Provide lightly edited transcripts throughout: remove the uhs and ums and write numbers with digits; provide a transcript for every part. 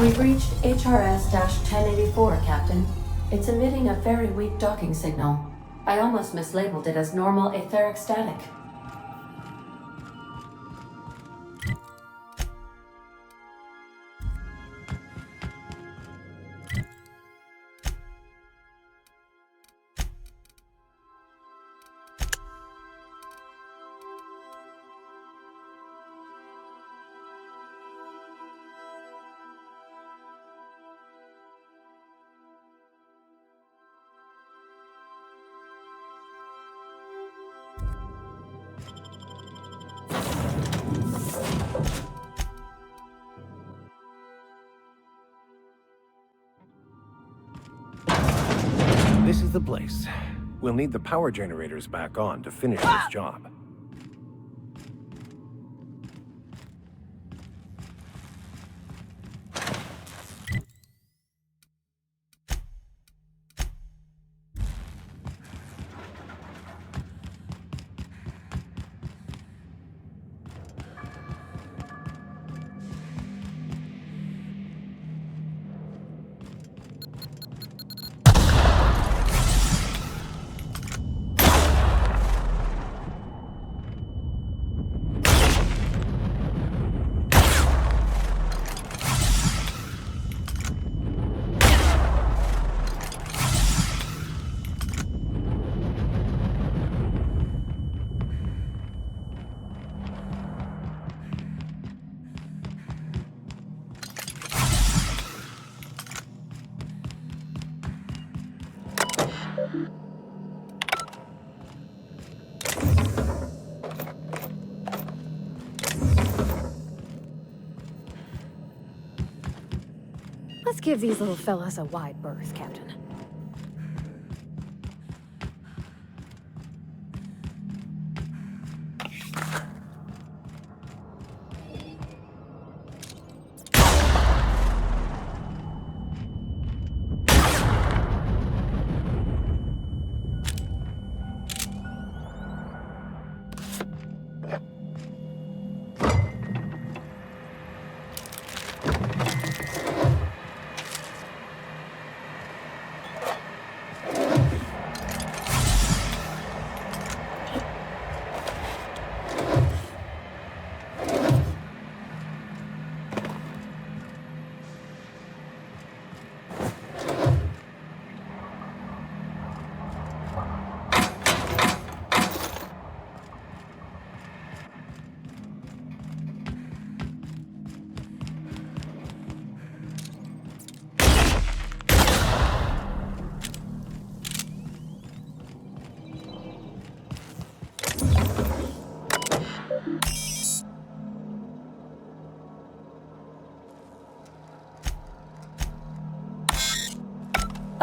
We've reached HRS-1084, Captain. It's emitting a very weak docking signal. I almost mislabeled it as normal etheric static. This is the place. We'll need the power generators back on to finish this job. Let's give these little fellas a wide berth, Captain.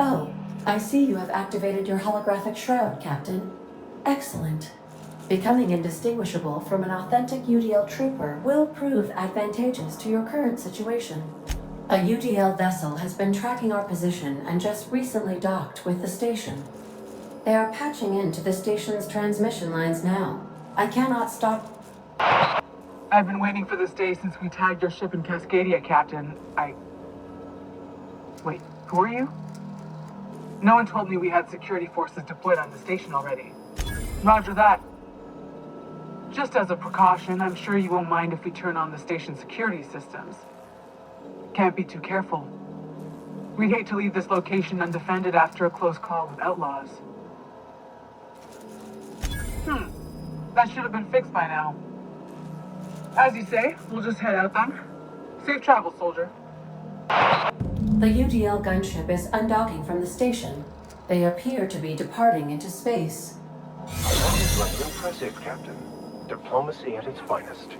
Oh, I see you have activated your holographic shroud, Captain. Excellent. Becoming indistinguishable from an authentic UDL trooper will prove advantageous to your current situation. A UDL vessel has been tracking our position and just recently docked with the station. They are patching into the station's transmission lines now. I cannot stop. I've been waiting for this day since we tagged your ship in Cascadia, Captain. Wait, who are you? No one told me we had security forces deployed on the station already. Roger that. Just as a precaution, I'm sure you won't mind if we turn on the station's security systems. Can't be too careful. We'd hate to leave this location undefended after a close call with outlaws. That should have been fixed by now. As you say, we'll just head out then. Safe travel, soldier. The UDL gunship is undocking from the station. They appear to be departing into space. That is rather impressive, Captain. Diplomacy at its finest.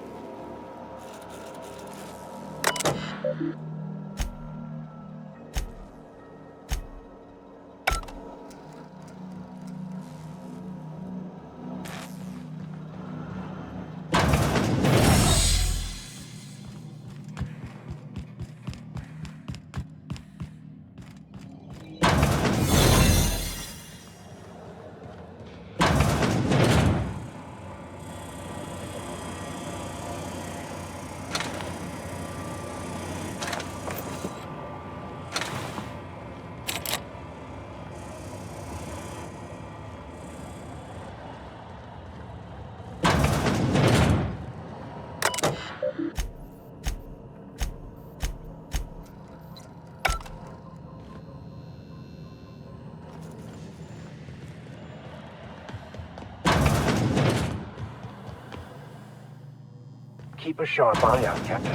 Keep a sharp eye out, Captain.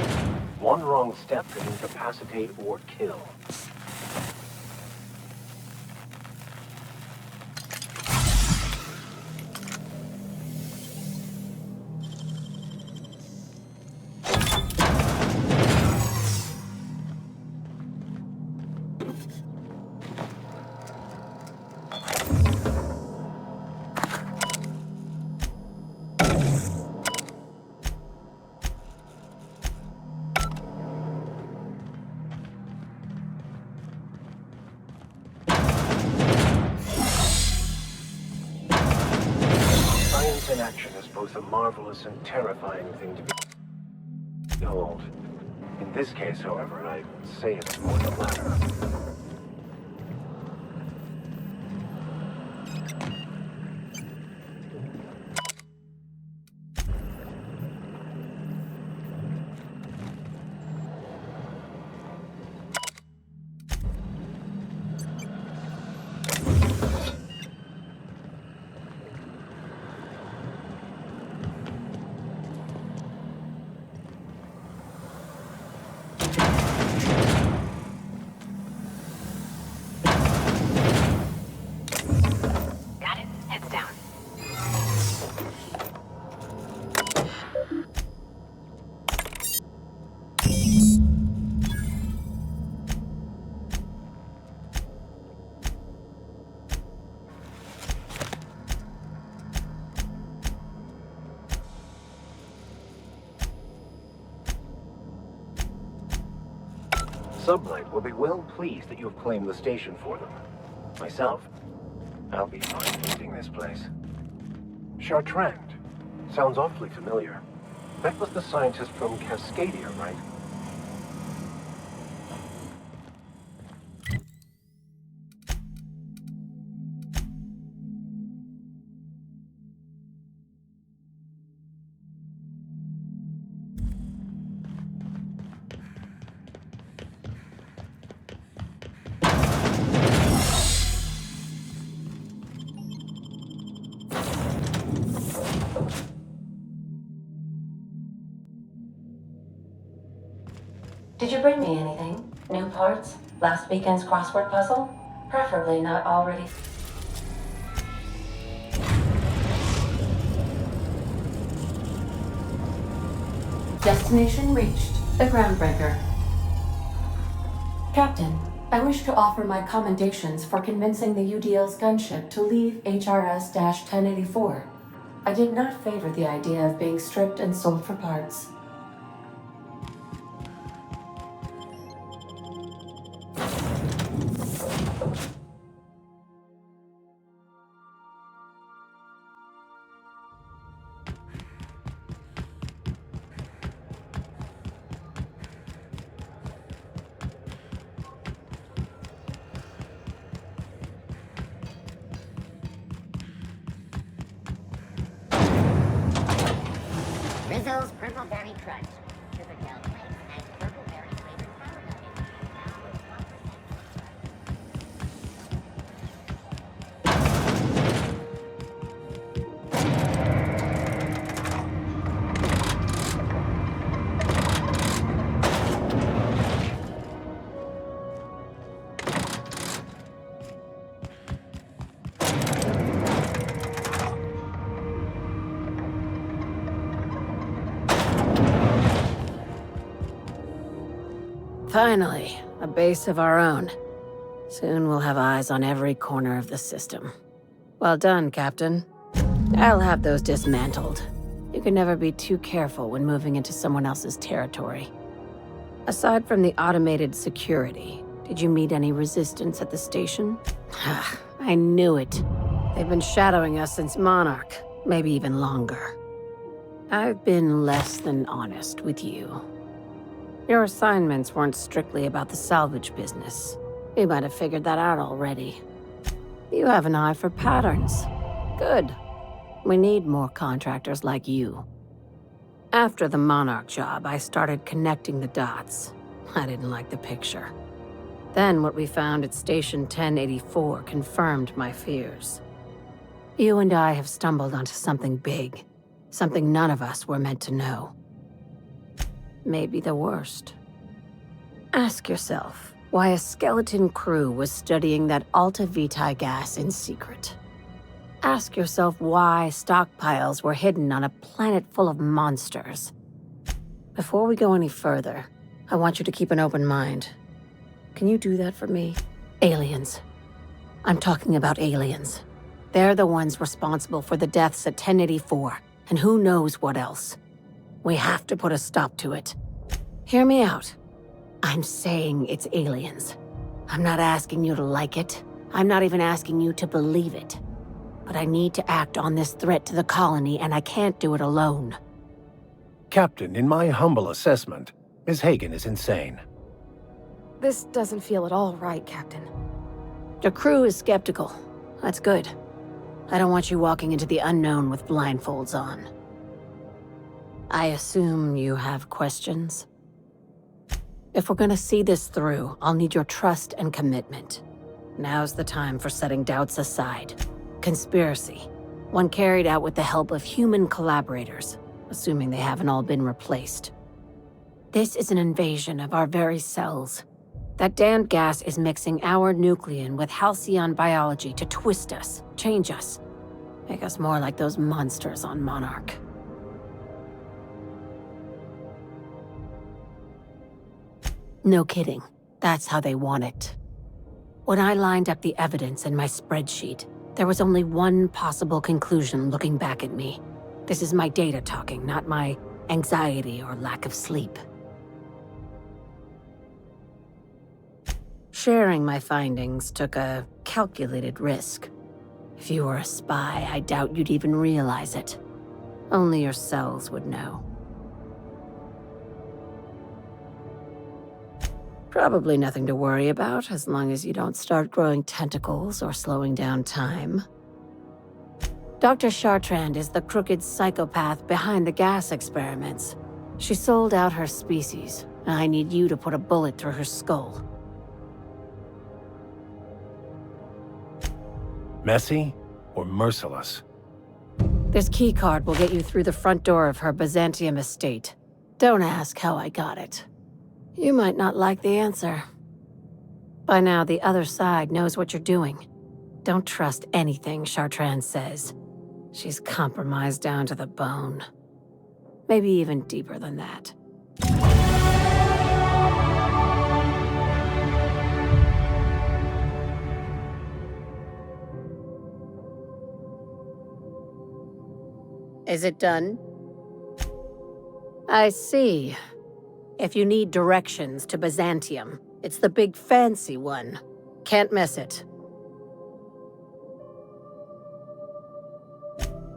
One wrong step could incapacitate or kill. In action is both a marvelous and terrifying thing to behold. In this case, however, I'd say it's more the latter. Sublight will be well pleased that you have claimed the station for them. Myself, I'll be fine leaving this place. Chartrand. Sounds awfully familiar. That was the scientist from Cascadia, right? Did you bring me anything? New parts? Last weekend's crossword puzzle? Preferably not already... Destination reached. The Groundbreaker. Captain, I wish to offer my commendations for convincing the UDL's gunship to leave HRS-1084. I did not favor the idea of being stripped and sold for parts. Rizzo's Purple Berry Crunch, Sugar Gel Flakes, and Purple Berry flavored sour Finally, a base of our own. Soon we'll have eyes on every corner of the system. Well done, Captain. I'll have those dismantled. You can never be too careful when moving into someone else's territory. Aside from the automated security, did you meet any resistance at the station? I knew it. They've been shadowing us since Monarch, maybe even longer. I've been less than honest with you. Your assignments weren't strictly about the salvage business. You might have figured that out already. You have an eye for patterns. Good. We need more contractors like you. After the Monarch job, I started connecting the dots. I didn't like the picture. Then what we found at Station 1084 confirmed my fears. You and I have stumbled onto something big. Something none of us were meant to know. may be the worst. Ask yourself why a skeleton crew was studying that Alta Vitae gas in secret. Ask yourself why stockpiles were hidden on a planet full of monsters. Before we go any further, I want you to keep an open mind. Can you do that for me? Aliens. I'm talking about aliens. They're the ones responsible for the deaths at 1084, and who knows what else. We have to put a stop to it. Hear me out. I'm saying it's aliens. I'm not asking you to like it. I'm not even asking you to believe it. But I need to act on this threat to the colony, and I can't do it alone. Captain, in my humble assessment, Ms. Hagen is insane. This doesn't feel at all right, Captain. The crew is skeptical. That's good. I don't want you walking into the unknown with blindfolds on. I assume you have questions? If we're gonna see this through, I'll need your trust and commitment. Now's the time for setting doubts aside. Conspiracy. One carried out with the help of human collaborators, assuming they haven't all been replaced. This is an invasion of our very cells. That damned gas is mixing our nucleon with halcyon biology to twist us, change us, make us more like those monsters on Monarch. No kidding. That's how they want it. When I lined up the evidence in my spreadsheet, there was only one possible conclusion looking back at me. This is my data talking, not my anxiety or lack of sleep. Sharing my findings took a calculated risk. If you were a spy, I doubt you'd even realize it. Only your cells would know. Probably nothing to worry about, as long as you don't start growing tentacles or slowing down time. Dr. Chartrand is the crooked psychopath behind the gas experiments. She sold out her species, and I need you to put a bullet through her skull. Messy or merciless? This keycard will get you through the front door of her Byzantium estate. Don't ask how I got it. You might not like the answer. By now, the other side knows what you're doing. Don't trust anything Chartrand says. She's compromised down to the bone. Maybe even deeper than that. Is it done? I see. If you need directions to Byzantium, it's the big fancy one. Can't miss it.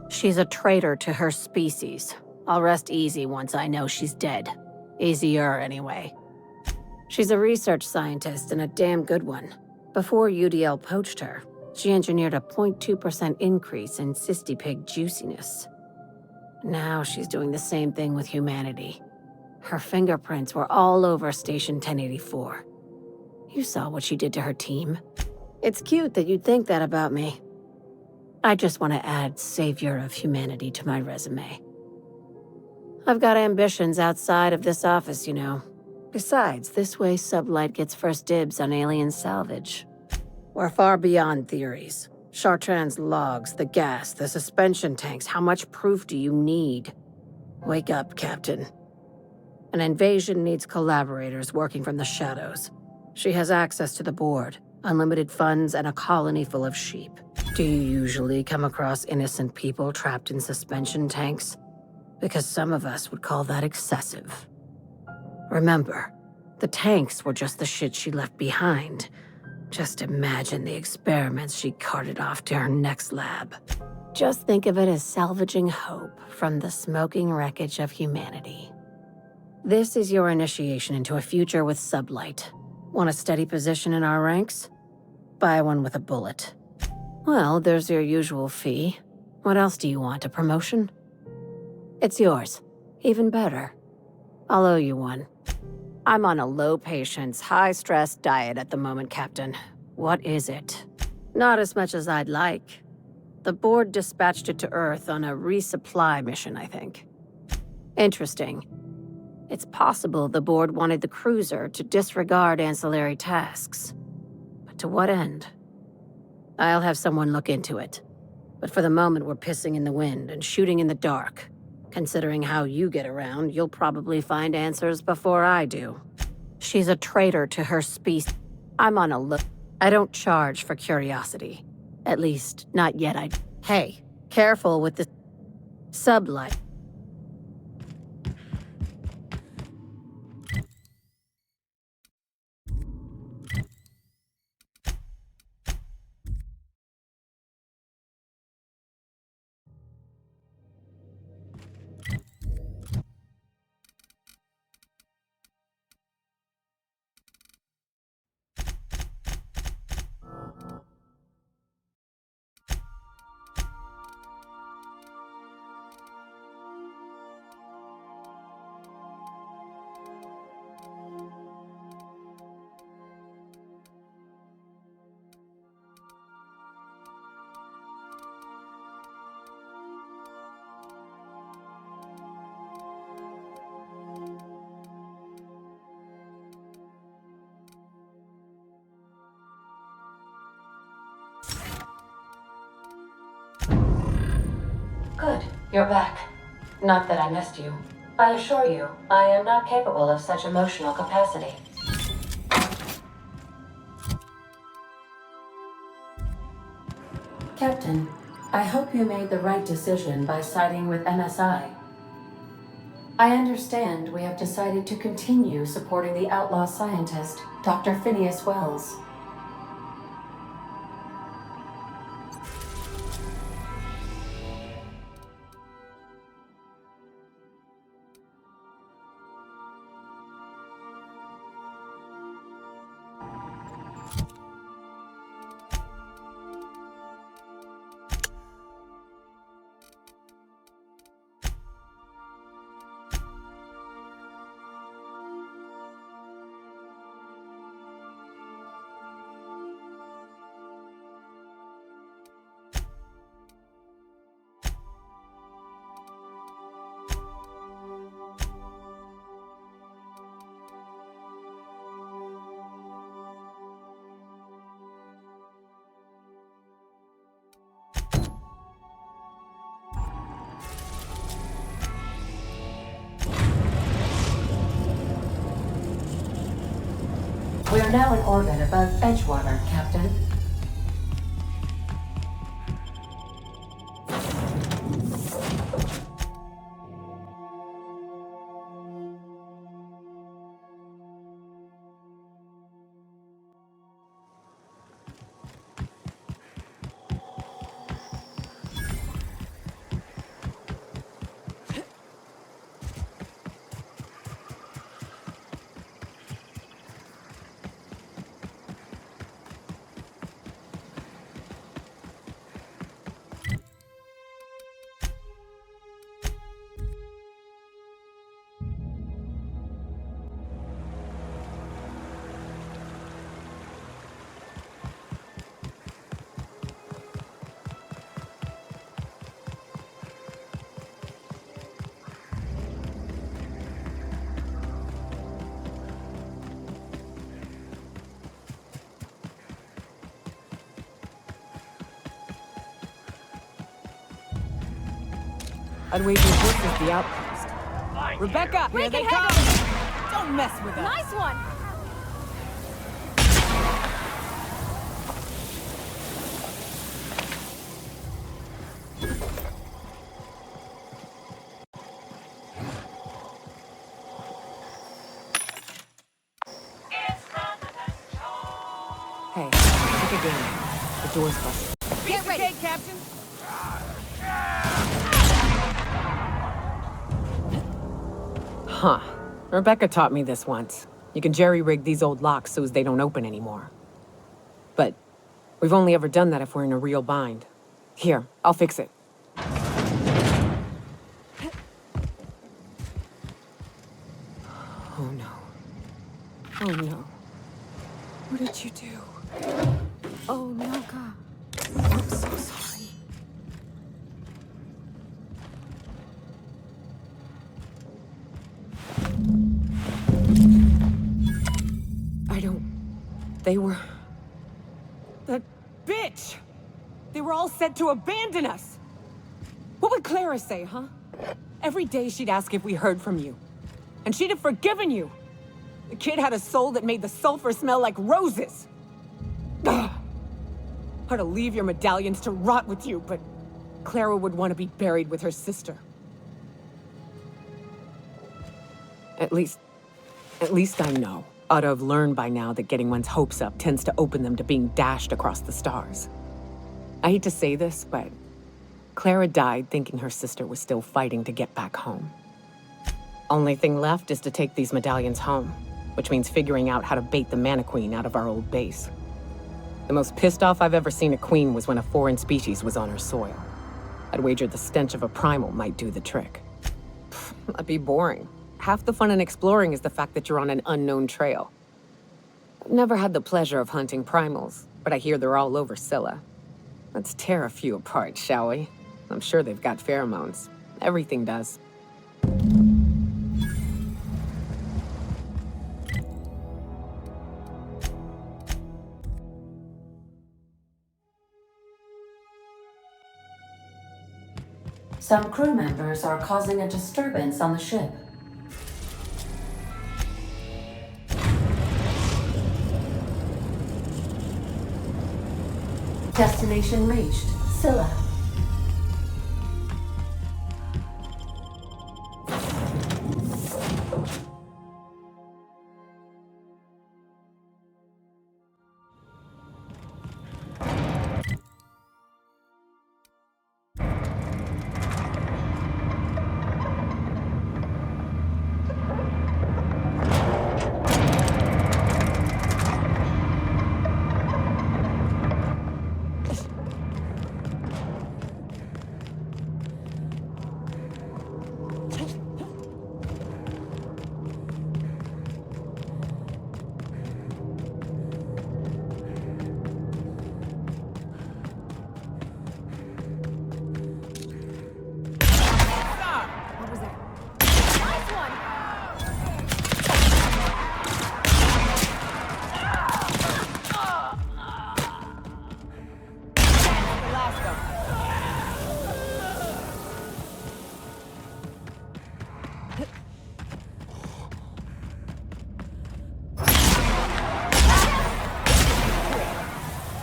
She's a traitor to her species. I'll rest easy once I know she's dead. Easier, anyway. She's a research scientist and a damn good one. Before UDL poached her, she engineered a 0.2% increase in cystipig juiciness. Now she's doing the same thing with humanity. Her fingerprints were all over Station 1084. You saw what she did to her team. It's cute that you'd think that about me. I just want to add savior of humanity to my resume. I've got ambitions outside of this office, you know. Besides, this way Sublight gets first dibs on alien salvage. We're far beyond theories. Chartrand's logs, the gas, the suspension tanks, how much proof do you need? Wake up, Captain. An invasion needs collaborators working from the shadows. She has access to the board, unlimited funds, and a colony full of sheep. Do you usually come across innocent people trapped in suspension tanks? Because some of us would call that excessive. Remember, the tanks were just the shit she left behind. Just imagine the experiments she carted off to her next lab. Just think of it as salvaging hope from the smoking wreckage of humanity. This is your initiation into a future with Sublight. Want a steady position in our ranks? Buy one with a bullet. Well, there's your usual fee. What else do you want, a promotion? It's yours. Even better. I'll owe you one. I'm on a low-patience, high-stress diet at the moment, Captain. What is it? Not as much as I'd like. The board dispatched it to Earth on a resupply mission, I think. Interesting. It's possible the board wanted the cruiser to disregard ancillary tasks. But to what end? I'll have someone look into it. But for the moment, we're pissing in the wind and shooting in the dark. Considering how you get around, you'll probably find answers before I do. She's a traitor to her species. I'm on a look. I don't charge for curiosity. At least, not yet. Hey, careful with the sublight. Good, you're back. Not that I missed you. I assure you, I am not capable of such emotional capacity. Captain, I hope you made the right decision by siding with MSI. I understand we have decided to continue supporting the outlaw scientist, Dr. Phineas Wells. We are now in orbit above Edgewater, Captain. Unwavering forces the outpost. Rebecca, here they come! Don't mess with us! Nice one! Hey, take a game. The door's busted. Get ready! Okay, Captain? Huh. Rebecca taught me this once. You can jerry-rig these old locks so as they don't open anymore. But we've only ever done that if we're in a real bind. Here, I'll fix it. Oh no. Oh no. What did you do? Oh, Naka. I'm so sorry. They were... That bitch! They were all set to abandon us! What would Clara say, huh? Every day she'd ask if we heard from you. And she'd have forgiven you! The kid had a soul that made the sulfur smell like roses! Ugh. Or to leave your medallions to rot with you, but Clara would want to be buried with her sister. At least I know. Ought to have learned by now that getting one's hopes up tends to open them to being dashed across the stars. I hate to say this, but Clara died thinking her sister was still fighting to get back home. Only thing left is to take these medallions home, which means figuring out how to bait the Mana Queen out of our old base. The most pissed off I've ever seen a queen was when a foreign species was on her soil. I'd wager the stench of a primal might do the trick. That'd be boring. Half the fun in exploring is the fact that you're on an unknown trail. I've never had the pleasure of hunting primals, but I hear they're all over Scylla. Let's tear a few apart, shall we? I'm sure they've got pheromones. Everything does. Some crew members are causing a disturbance on the ship. Destination reached, Scylla.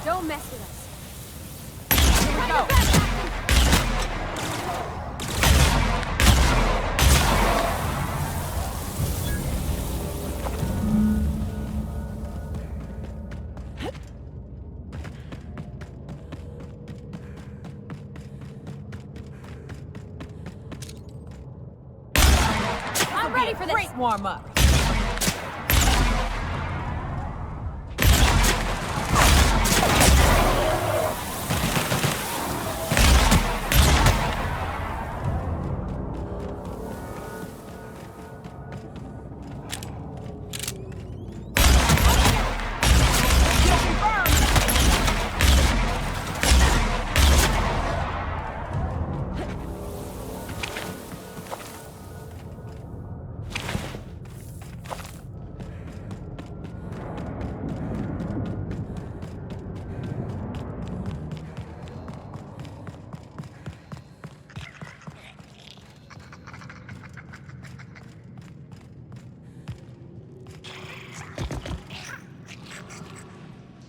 Don't mess with us. Here we go! I'm ready for this. Great warm-up.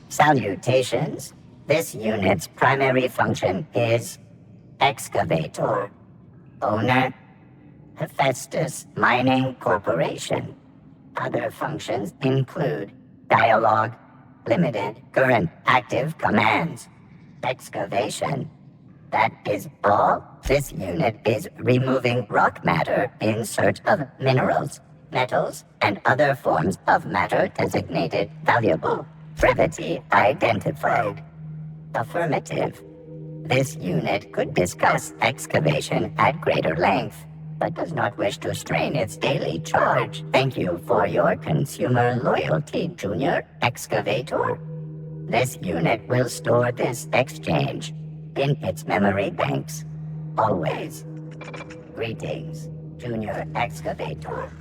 Salutations. This unit's primary function is excavator. Owner, Hephaestus Mining Corporation. Other functions include dialogue, limited current active commands, excavation. That is all. This unit is removing rock matter in search of minerals, metals, and other forms of matter designated valuable. Brevity identified. Affirmative. This unit could discuss excavation at greater length, but does not wish to strain its daily charge. Thank you for your consumer loyalty, Junior Excavator. This unit will store this exchange in its memory banks. Always. Greetings, Junior Excavator.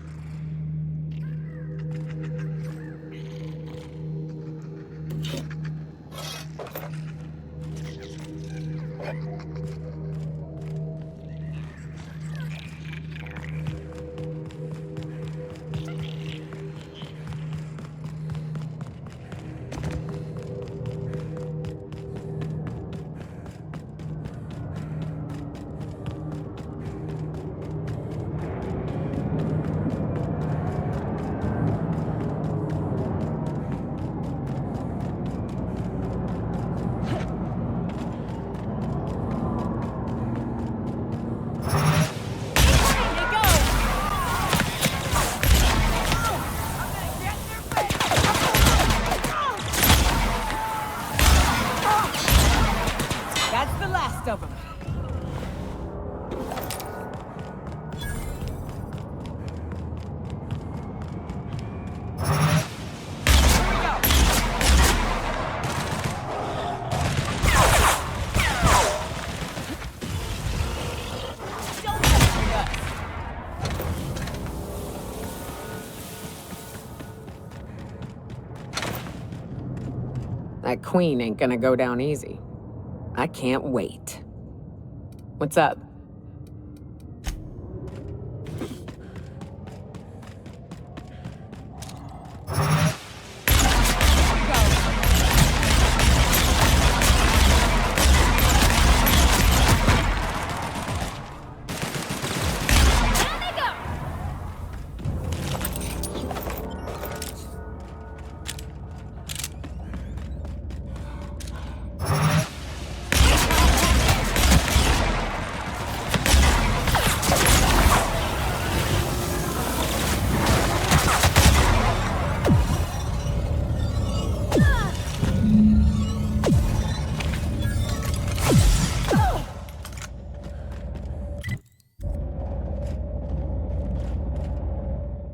the last of them. That queen ain't gonna go down easy. I can't wait. What's up?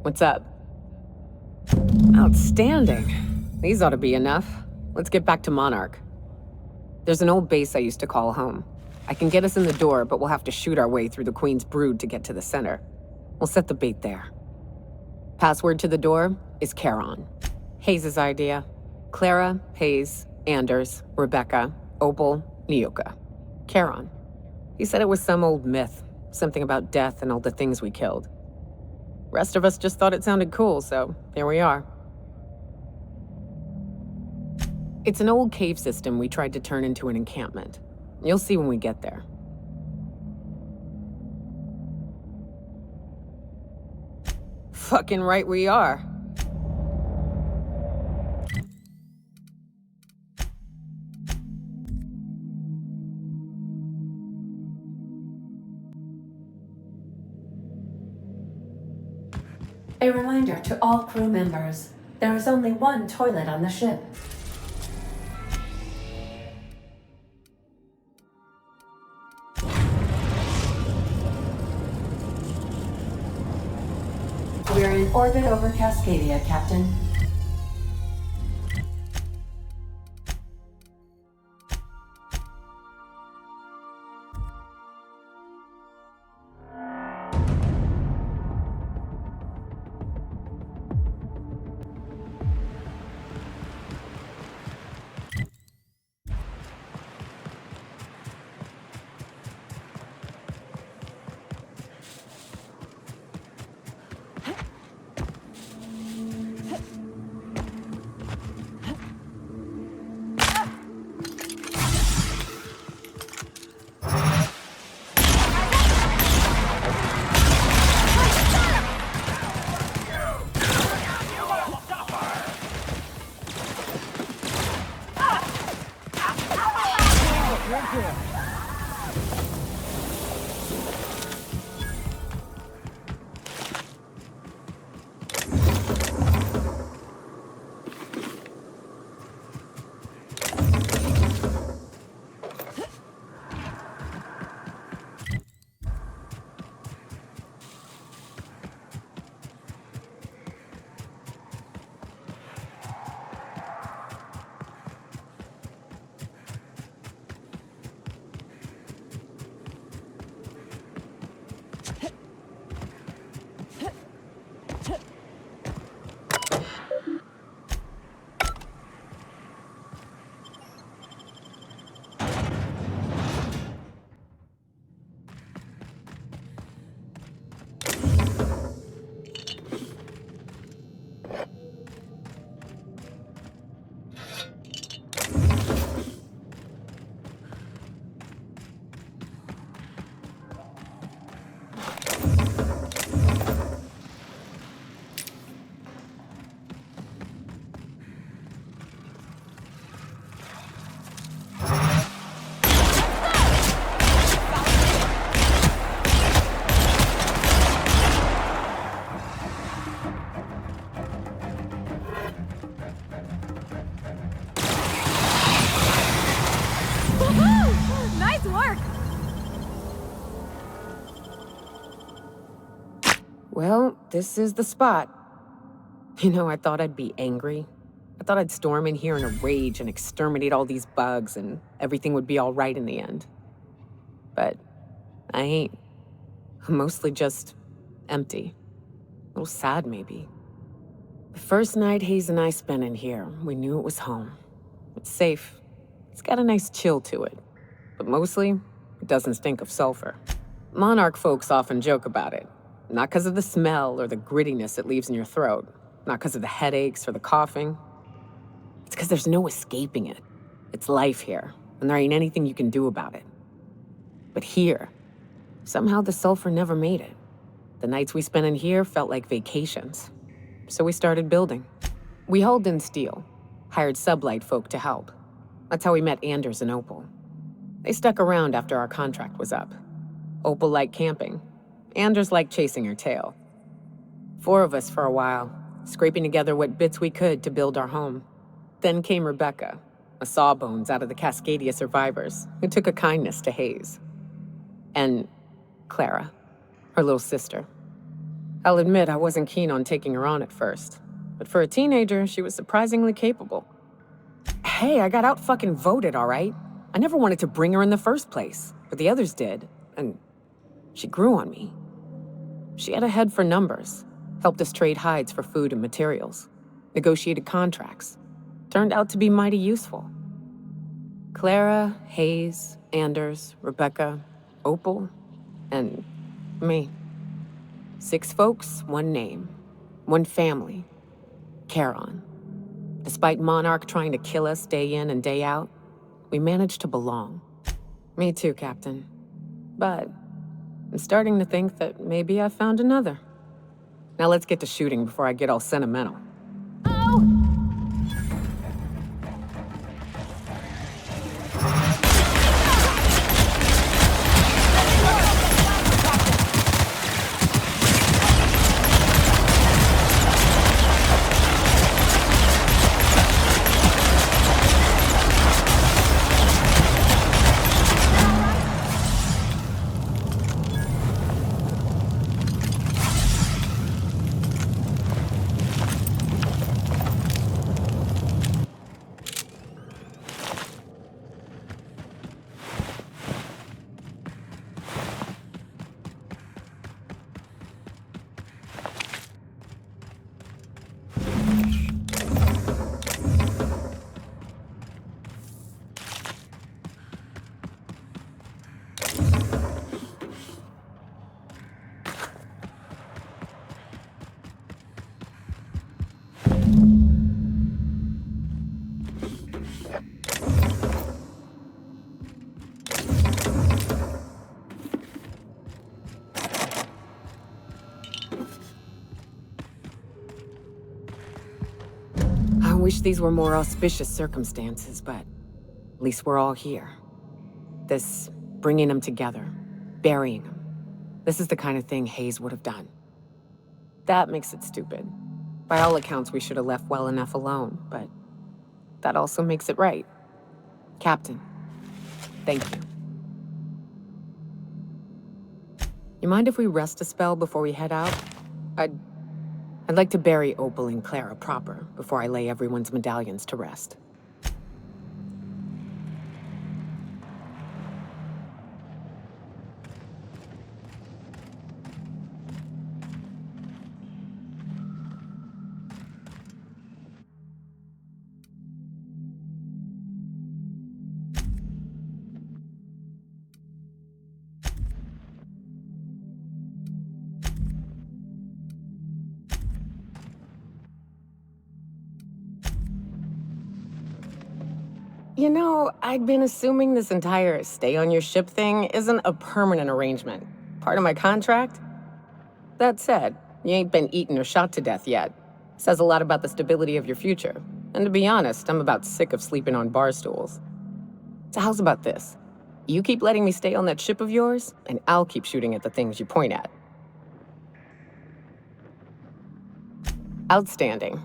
What's up? Outstanding. These ought to be enough. Let's get back to Monarch. There's an old base I used to call home. I can get us in the door, but we'll have to shoot our way through the Queen's brood to get to the center. We'll set the bait there. Password to the door is Charon. Hayes' idea. Clara, Hayes, Anders, Rebecca, Opal, Nyoka. Charon. He said it was some old myth, something about death and all the things we killed. Rest of us just thought it sounded cool, so here we are. It's an old cave system we tried to turn into an encampment. You'll see when we get there. Fucking right we are. A reminder to all crew members, there is only one toilet on the ship. We're in orbit over Cascadia, Captain. Well, this is the spot. You know, I thought I'd be angry. I thought I'd storm in here in a rage and exterminate all these bugs and everything would be all right in the end. But I ain't. I'm mostly just empty. A little sad, maybe. The first night Hayes and I spent in here, we knew it was home. It's safe. It's got a nice chill to it. But mostly, it doesn't stink of sulfur. Monarch folks often joke about it. Not because of the smell or the grittiness it leaves in your throat. Not because of the headaches or the coughing. It's because there's no escaping it. It's life here, and there ain't anything you can do about it. But here, somehow the sulfur never made it. The nights we spent in here felt like vacations. So we started building. We hauled in steel, hired sublight folk to help. That's how we met Anders and Opal. They stuck around after our contract was up. Opal liked camping. Anders liked chasing her tail. 4 of us for a while, scraping together what bits we could to build our home. Then came Rebecca, a sawbones out of the Cascadia survivors, who took a kindness to Hayes. And Clara, her little sister. I'll admit I wasn't keen on taking her on at first, but for a teenager, she was surprisingly capable. Hey, I got out-fucking-voted, all right? I never wanted to bring her in the first place, but the others did, and she grew on me. She had a head for numbers, helped us trade hides for food and materials, negotiated contracts. Turned out to be mighty useful. Clara, Hayes, Anders, Rebecca, Opal, and me. 6 folks, 1 name, 1 family. Charon. Despite Monarch trying to kill us day in and day out, we managed to belong. Me too, Captain. But I'm starting to think that maybe I found another. Now let's get to shooting before I get all sentimental. I wish these were more auspicious circumstances, but at least we're all here. This bringing them together, burying them. This is the kind of thing Hayes would have done. That makes it stupid. By all accounts, we should have left well enough alone, but that also makes it right. Captain, thank you. You mind if we rest a spell before we head out? I'd like to bury Opal and Clara proper before I lay everyone's medallions to rest. You know, I'd been assuming this entire stay-on-your-ship thing isn't a permanent arrangement. Part of my contract? That said, you ain't been eaten or shot to death yet. Says a lot about the stability of your future. And to be honest, I'm about sick of sleeping on bar stools. So how's about this? You keep letting me stay on that ship of yours, and I'll keep shooting at the things you point at. Outstanding.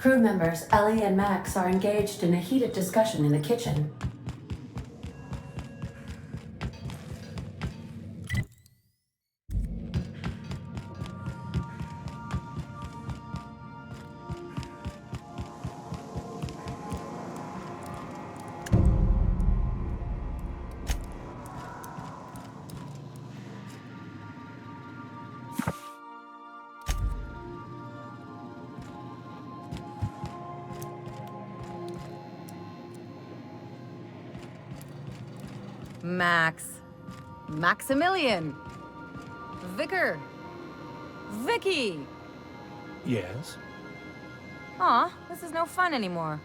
Crew members Ellie and Max are engaged in a heated discussion in the kitchen. Max. Maximilian. Vicar. Vicky. Yes? Aw, this is no fun anymore.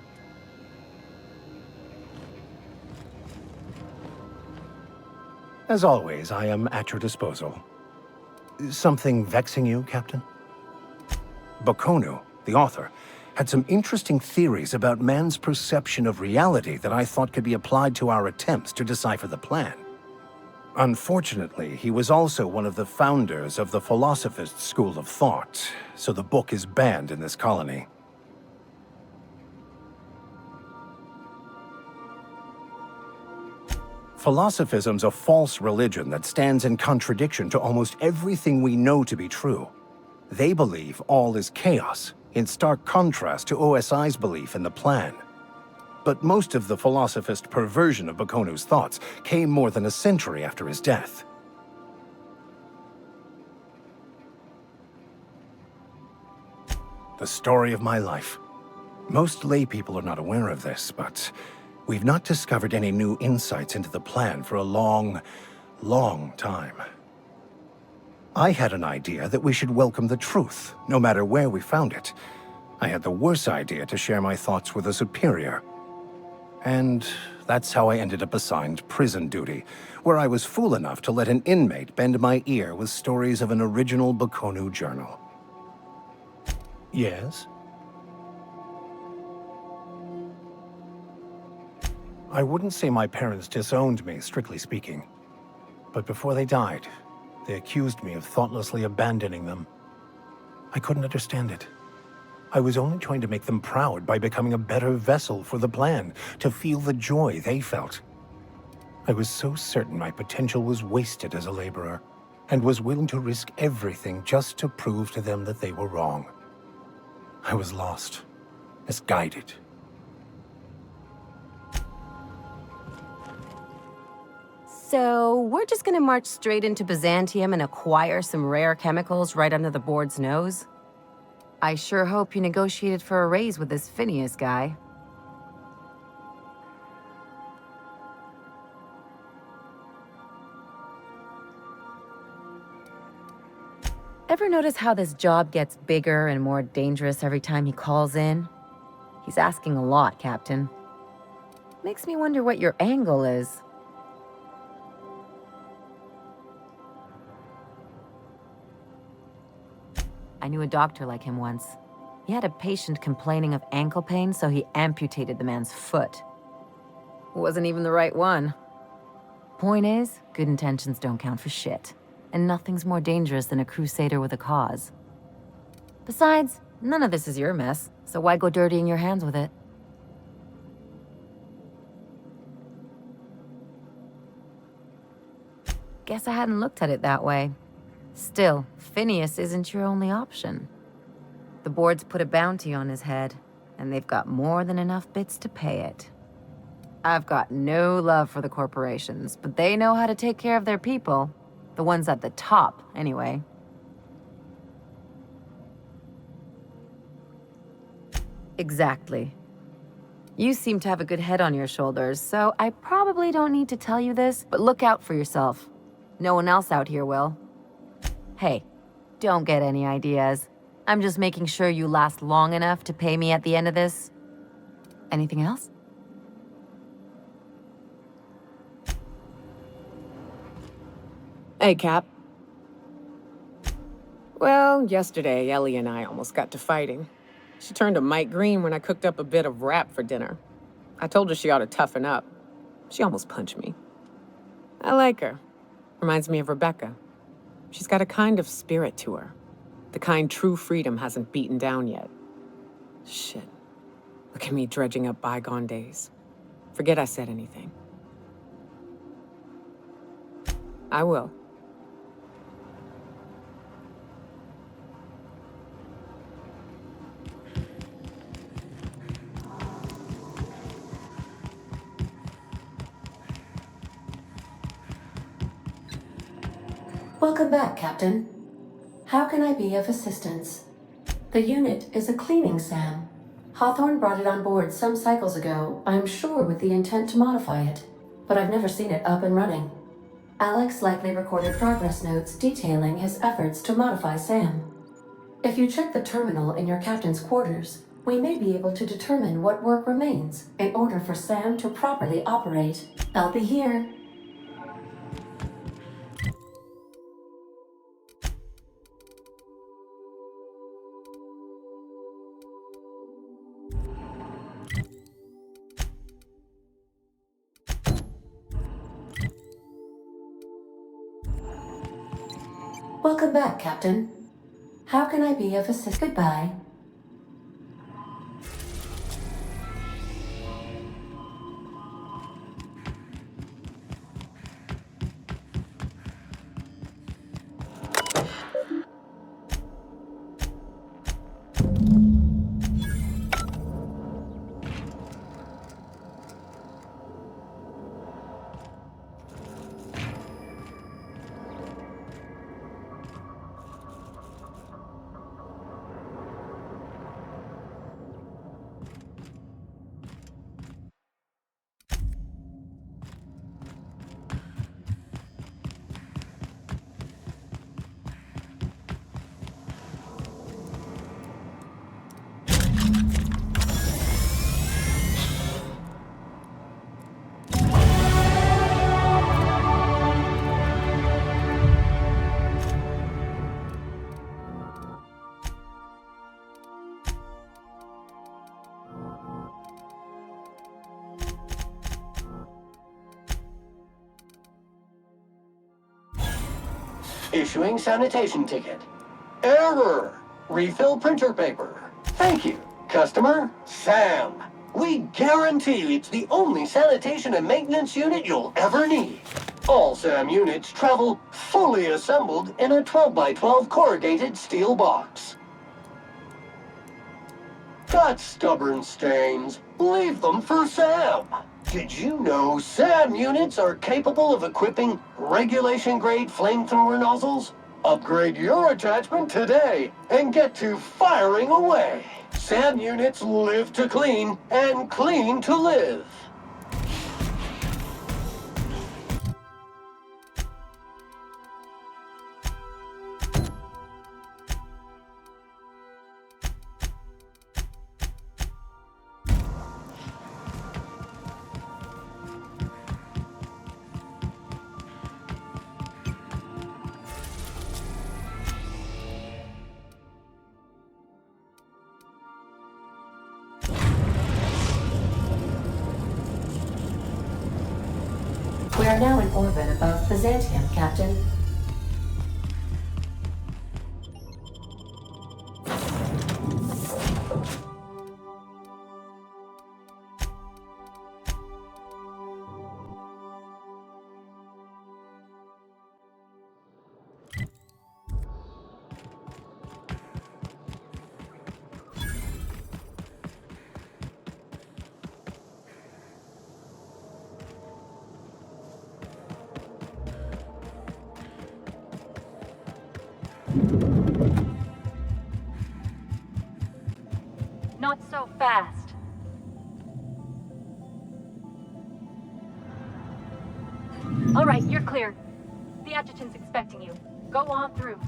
As always, I am at your disposal. Something vexing you, Captain? Bakonu, the author, had some interesting theories about man's perception of reality that I thought could be applied to our attempts to decipher the plan. Unfortunately, he was also one of the founders of the Philosophist school of thought, so the book is banned in this colony. Philosophism's a false religion that stands in contradiction to almost everything we know to be true. They believe all is chaos, in stark contrast to OSI's belief in the plan. But most of the philosophist perversion of Bakonu's thoughts came more than a century after his death. The story of my life. Most laypeople are not aware of this, but we've not discovered any new insights into the plan for a long, long time. I had an idea that we should welcome the truth, no matter where we found it. I had the worse idea to share my thoughts with a superior. And that's how I ended up assigned prison duty, where I was fool enough to let an inmate bend my ear with stories of an original Bakonu journal. Yes? I wouldn't say my parents disowned me, strictly speaking. But before they died, they accused me of thoughtlessly abandoning them. I couldn't understand it. I was only trying to make them proud by becoming a better vessel for the plan, to feel the joy they felt. I was so certain my potential was wasted as a laborer, and was willing to risk everything just to prove to them that they were wrong. I was lost, misguided. So, we're just gonna march straight into Byzantium and acquire some rare chemicals right under the board's nose? I sure hope you negotiated for a raise with this Phineas guy. Ever notice how this job gets bigger and more dangerous every time he calls in? He's asking a lot, Captain. Makes me wonder what your angle is. I knew a doctor like him once. He had a patient complaining of ankle pain, so he amputated the man's foot. Wasn't even the right one. Point is, good intentions don't count for shit. And nothing's more dangerous than a crusader with a cause. Besides, none of this is your mess, so why go dirtying your hands with it? Guess I hadn't looked at it that way. Still, Phineas isn't your only option. The board's put a bounty on his head, and they've got more than enough bits to pay it. I've got no love for the corporations, but they know how to take care of their people. The ones at the top, anyway. Exactly. You seem to have a good head on your shoulders, so I probably don't need to tell you this, but look out for yourself. No one else out here will. Hey, don't get any ideas. I'm just making sure you last long enough to pay me at the end of this. Anything else? Hey, Cap. Well, yesterday, Ellie and I almost got to fighting. She turned a Mike Green when I cooked up a bit of rap for dinner. I told her she ought to toughen up. She almost punched me. I like her. Reminds me of Rebecca. She's got a kind of spirit to her. The kind true freedom hasn't beaten down yet. Shit. Look at me dredging up bygone days. Forget I said anything. I will. Welcome back, Captain. How can I be of assistance? The unit is a cleaning SAM. Hawthorne brought it on board some cycles ago, I'm sure with the intent to modify it, but I've never seen it up and running. Alex likely recorded progress notes detailing his efforts to modify SAM. If you check the terminal in your captain's quarters, we may be able to determine what work remains in order for SAM to properly operate. I'll be here. Welcome back, Captain. How can I be of assistance? Goodbye. Issuing sanitation ticket. Error! Refill printer paper. Thank you, customer. Sam. We guarantee it's the only sanitation and maintenance unit you'll ever need. All SAM units travel fully assembled in a 12x12 corrugated steel box. Got stubborn stains? Leave them for Sam. Did you know SAM units are capable of equipping regulation-grade flamethrower nozzles? Upgrade your attachment today and get to firing away. SAM units live to clean and clean to live. We are now in orbit above Byzantium, Captain. Not so fast. All right, you're clear. The adjutant's expecting you. Go on through.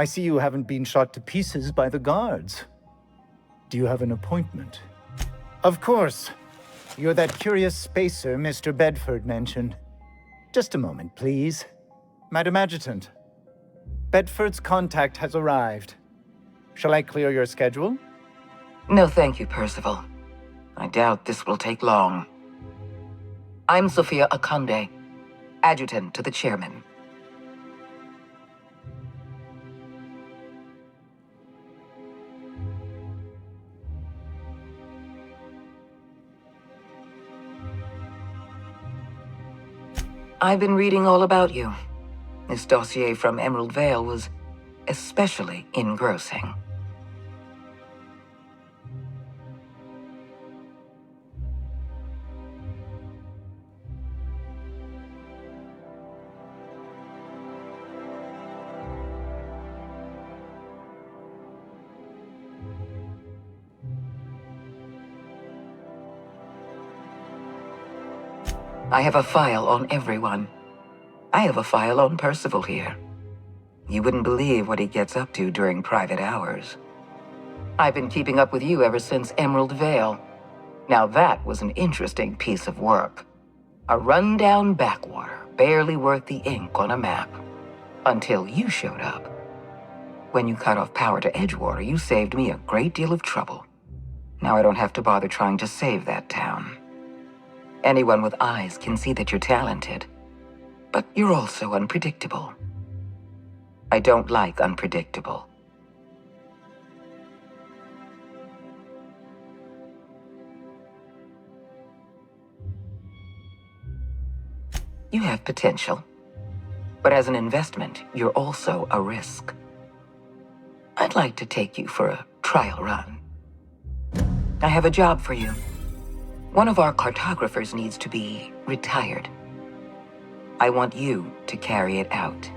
I see you haven't been shot to pieces by the guards. Do you have an appointment? Of course. You're that curious spacer Mr. Bedford mentioned. Just a moment, please. Madam Adjutant, Bedford's contact has arrived. Shall I clear your schedule? No thank you, Percival. I doubt this will take long. I'm Sophia Akande, adjutant to the chairman. I've been reading all about you. This dossier from Emerald Vale was especially engrossing. I have a file on everyone. I have a file on Percival here. You wouldn't believe what he gets up to during private hours. I've been keeping up with you ever since Emerald Vale. Now that was an interesting piece of work. A rundown backwater, barely worth the ink on a map. Until you showed up. When you cut off power to Edgewater, you saved me a great deal of trouble. Now I don't have to bother trying to save that town. Anyone with eyes can see that you're talented. But you're also unpredictable. I don't like unpredictable. You have potential. But as an investment, you're also a risk. I'd like to take you for a trial run. I have a job for you. One of our cartographers needs to be retired. I want you to carry it out.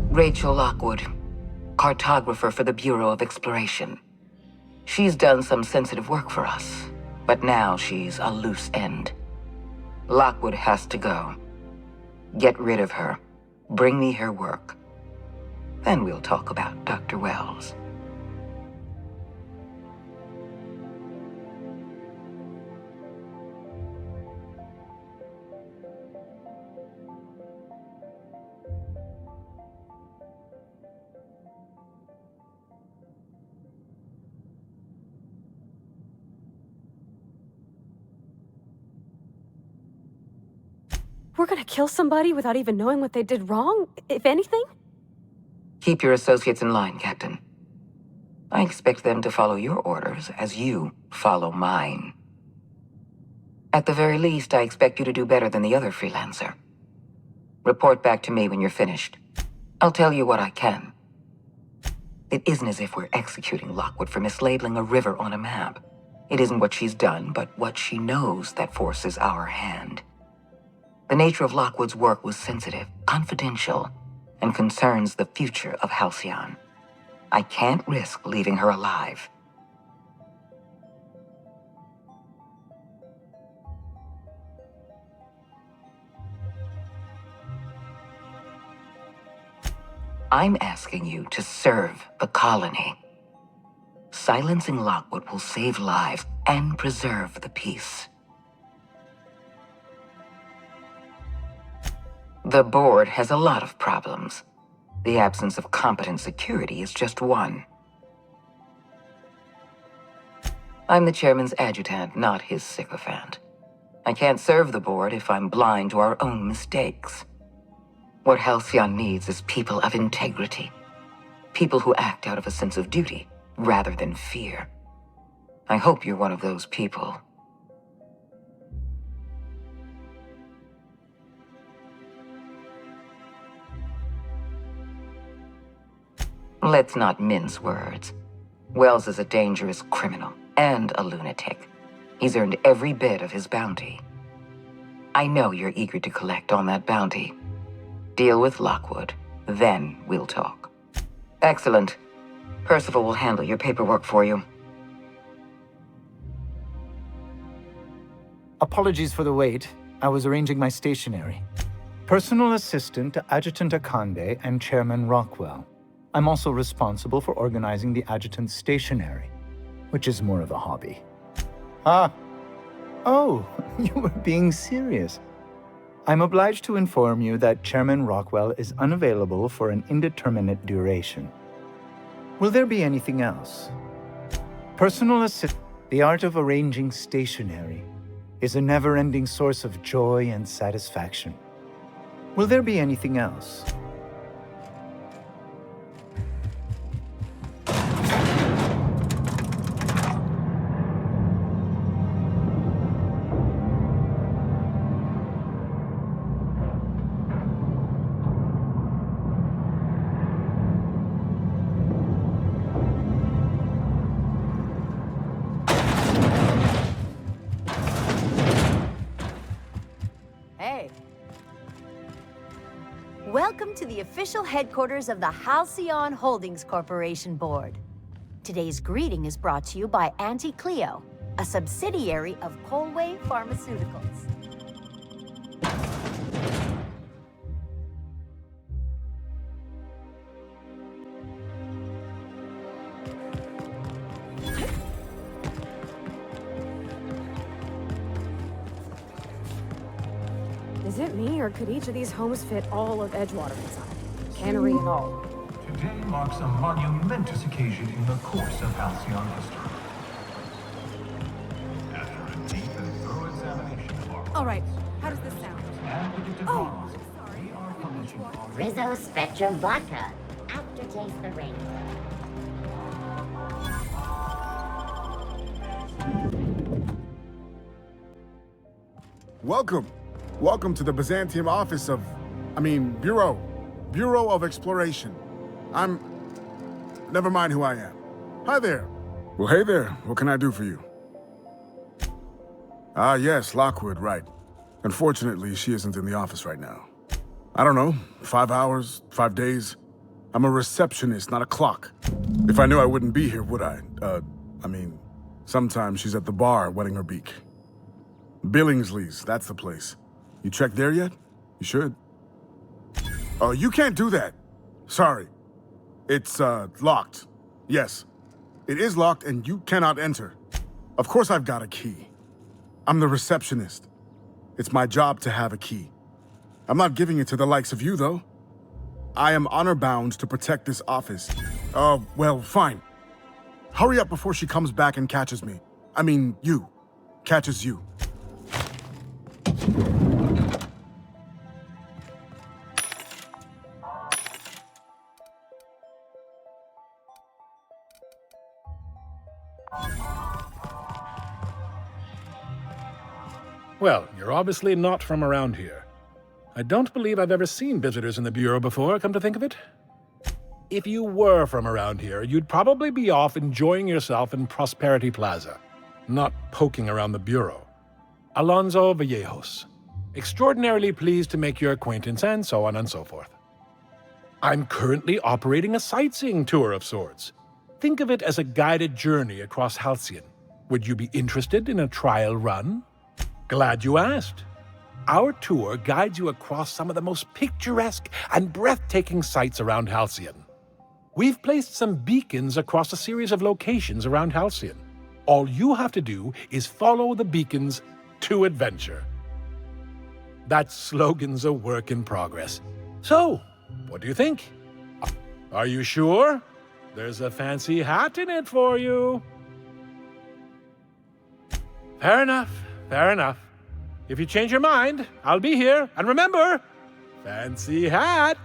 Rachel Lockwood, cartographer for the Bureau of Exploration. She's done some sensitive work for us, but now she's a loose end. Lockwood has to go. Get rid of her. Bring me her work. Then we'll talk about Dr. Wells. We're gonna kill somebody without even knowing what they did wrong, if anything? Keep your associates in line, Captain. I expect them to follow your orders as you follow mine. At the very least, I expect you to do better than the other freelancer. Report back to me when you're finished. I'll tell you what I can. It isn't as if we're executing Lockwood for mislabeling a river on a map. It isn't what she's done, but what she knows that forces our hand. The nature of Lockwood's work was sensitive, confidential, and concerns the future of Halcyon. I can't risk leaving her alive. I'm asking you to serve the colony. Silencing Lockwood will save lives and preserve the peace. The board has a lot of problems. The absence of competent security is just one. I'm the chairman's adjutant, not his sycophant. I can't serve the board if I'm blind to our own mistakes. What Halcyon needs is people of integrity. People who act out of a sense of duty, rather than fear. I hope you're one of those people. Let's not mince words. Wells is a dangerous criminal and a lunatic. He's earned every bit of his bounty. I know you're eager to collect on that bounty. Deal with Lockwood, Then we'll talk. Excellent. Percival will handle your paperwork for you. Apologies for the wait. I was arranging my stationery. Personal assistant to Adjutant Akande and Chairman Rockwell. I'm also responsible for organizing the adjutant's stationery, which is more of a hobby. Ah. Oh, you were being serious. I'm obliged to inform you that Chairman Rockwell is unavailable for an indeterminate duration. Will there be anything else? Personal assist. The art of arranging stationery is a never-ending source of joy and satisfaction. Will there be anything else? Welcome to the official headquarters of the Halcyon Holdings Corporation Board. Today's greeting is brought to you by Auntie Cleo, a subsidiary of Colway Pharmaceuticals. Is it me, or could each of these homes fit all of Edgewater inside? Cannery and all. Today marks a monumentous occasion in the course of Halcyon history. After a deep and thorough examination of our... All right, how does this sound? And predicted models, we are publishing our... Rizzo Spectrum Vodka. Aftertaste the rain. Welcome. Welcome to the Byzantium office of... Bureau. Bureau of Exploration. Never mind who I am. Hi there. Well, hey there. What can I do for you? Ah, yes, Lockwood, right. Unfortunately, she isn't in the office right now. I don't know, 5 hours, 5 days? I'm a receptionist, not a clock. If I knew I wouldn't be here, would I? Sometimes she's at the bar wetting her beak. Billingsley's, that's the place. You checked there yet? You should. Oh, you can't do that. Sorry. It's, locked. Yes. It is locked and you cannot enter. Of course I've got a key. I'm the receptionist. It's my job to have a key. I'm not giving it to the likes of you, though. I am honor-bound to protect this office. Oh, well, fine. Hurry up before she comes back and catches me. You. Catches you. Well, you're obviously not from around here. I don't believe I've ever seen visitors in the Bureau before, come to think of it. If you were from around here, you'd probably be off enjoying yourself in Prosperity Plaza, not poking around the Bureau. Alonso Vallejos. Extraordinarily pleased to make your acquaintance, and so on and so forth. I'm currently operating a sightseeing tour of sorts. Think of it as a guided journey across Halcyon. Would you be interested in a trial run? Glad you asked. Our tour guides you across some of the most picturesque and breathtaking sights around Halcyon. We've placed some beacons across a series of locations around Halcyon. All you have to do is follow the beacons to adventure. That slogan's a work in progress. So, what do you think? Are you sure? There's a fancy hat in it for you. Fair enough. Fair enough. If you change your mind, I'll be here. And remember, fancy hat.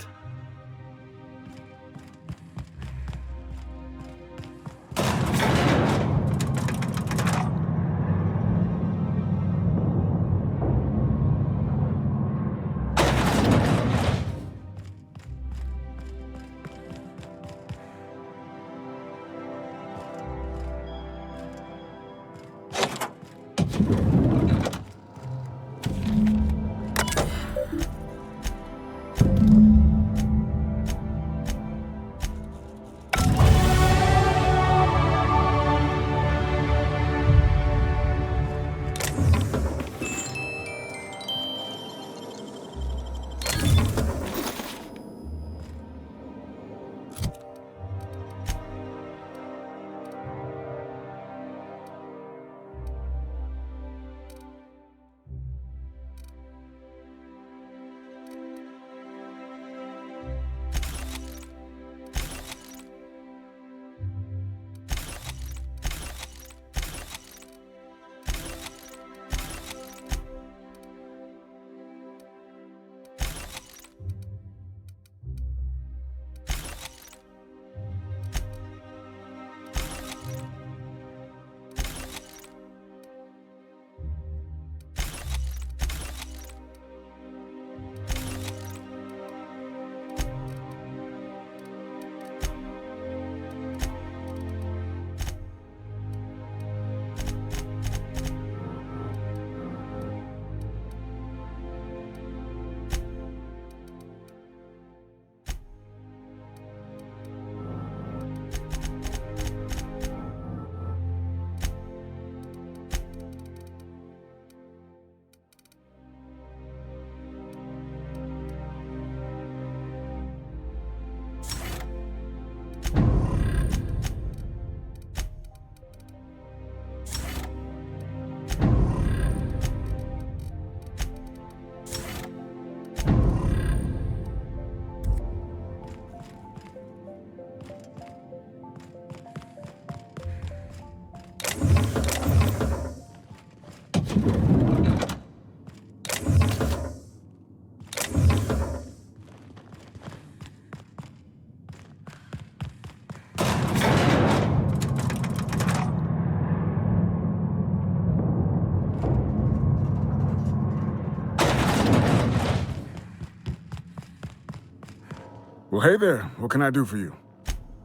Well, hey there. What can I do for you?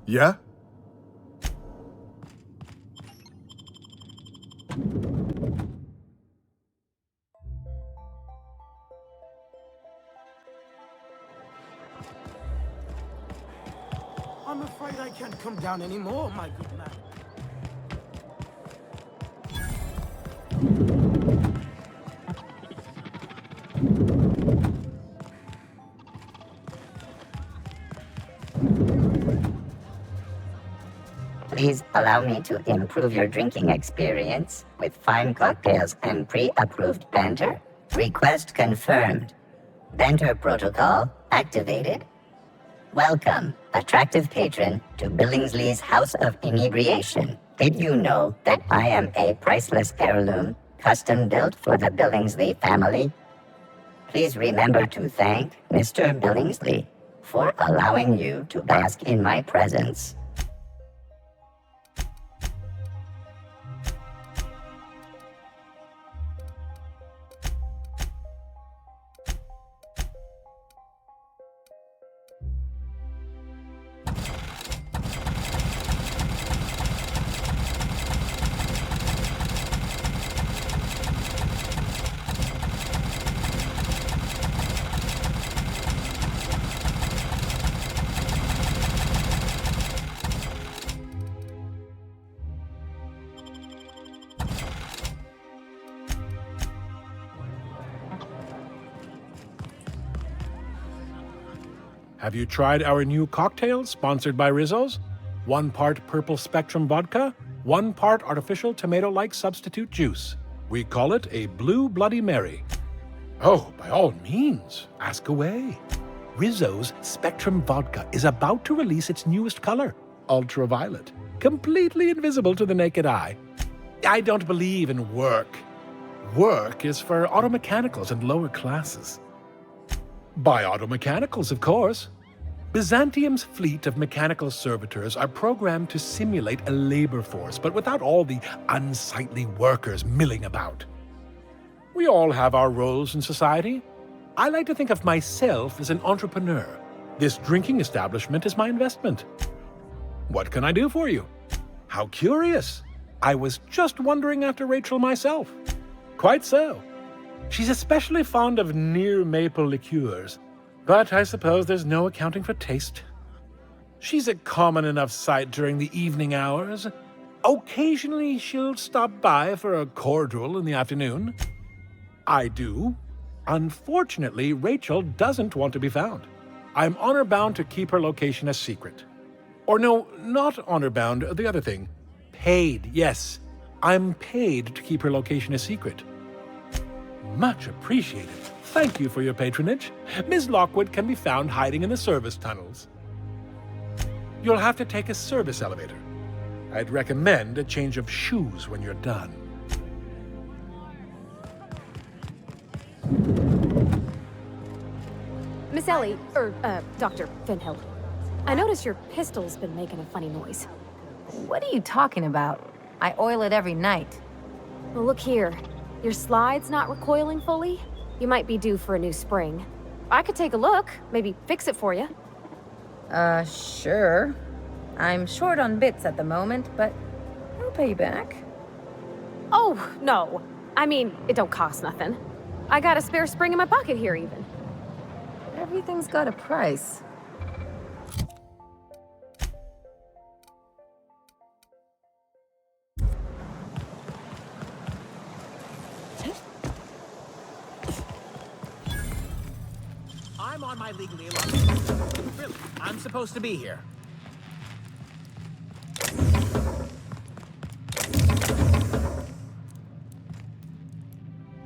Yeah? I'm afraid I can't come down anymore, my good man. Please allow me to improve your drinking experience with fine cocktails and pre-approved banter. Request confirmed. Banter protocol activated. Welcome, attractive patron, to Billingsley's House of Inebriation. Did you know that I am a priceless heirloom, custom built for the Billingsley family? Please remember to thank Mr. Billingsley for allowing you to bask in my presence. Have you tried our new cocktail sponsored by Rizzo's? 1 part purple spectrum vodka, 1 part artificial tomato-like substitute juice. We call it a Blue Bloody Mary. Oh, by all means, ask away. Rizzo's Spectrum Vodka is about to release its newest color, ultraviolet, completely invisible to the naked eye. I don't believe in work. Work is for automechanicals and lower classes. By automechanicals, of course. Byzantium's fleet of mechanical servitors are programmed to simulate a labor force, but without all the unsightly workers milling about. We all have our roles in society. I like to think of myself as an entrepreneur. This drinking establishment is my investment. What can I do for you? How curious. I was just wondering after Rachel myself. Quite so. She's especially fond of near maple liqueurs, but I suppose there's no accounting for taste. She's a common enough sight during the evening hours. Occasionally she'll stop by for a cordial in the afternoon. I do. Unfortunately, Rachel doesn't want to be found. I'm honor-bound to keep her location a secret. Or no, not honor-bound, the other thing. Paid, yes. I'm paid to keep her location a secret. Much appreciated. Thank you for your patronage. Ms. Lockwood can be found hiding in the service tunnels. You'll have to take a service elevator. I'd recommend a change of shoes when you're done. Miss Ellie, Dr. Finhill. I noticed your pistol's been making a funny noise. What are you talking about? I oil it every night. Well, look here. Your slide's not recoiling fully? You might be due for a new spring. I could take a look, maybe fix it for you. Sure. I'm short on bits at the moment, but I'll pay you back. Oh, no. I mean, it don't cost nothing. I got a spare spring in my pocket here, even. Everything's got a price. I'm on my legally allowed. Really, I'm supposed to be here.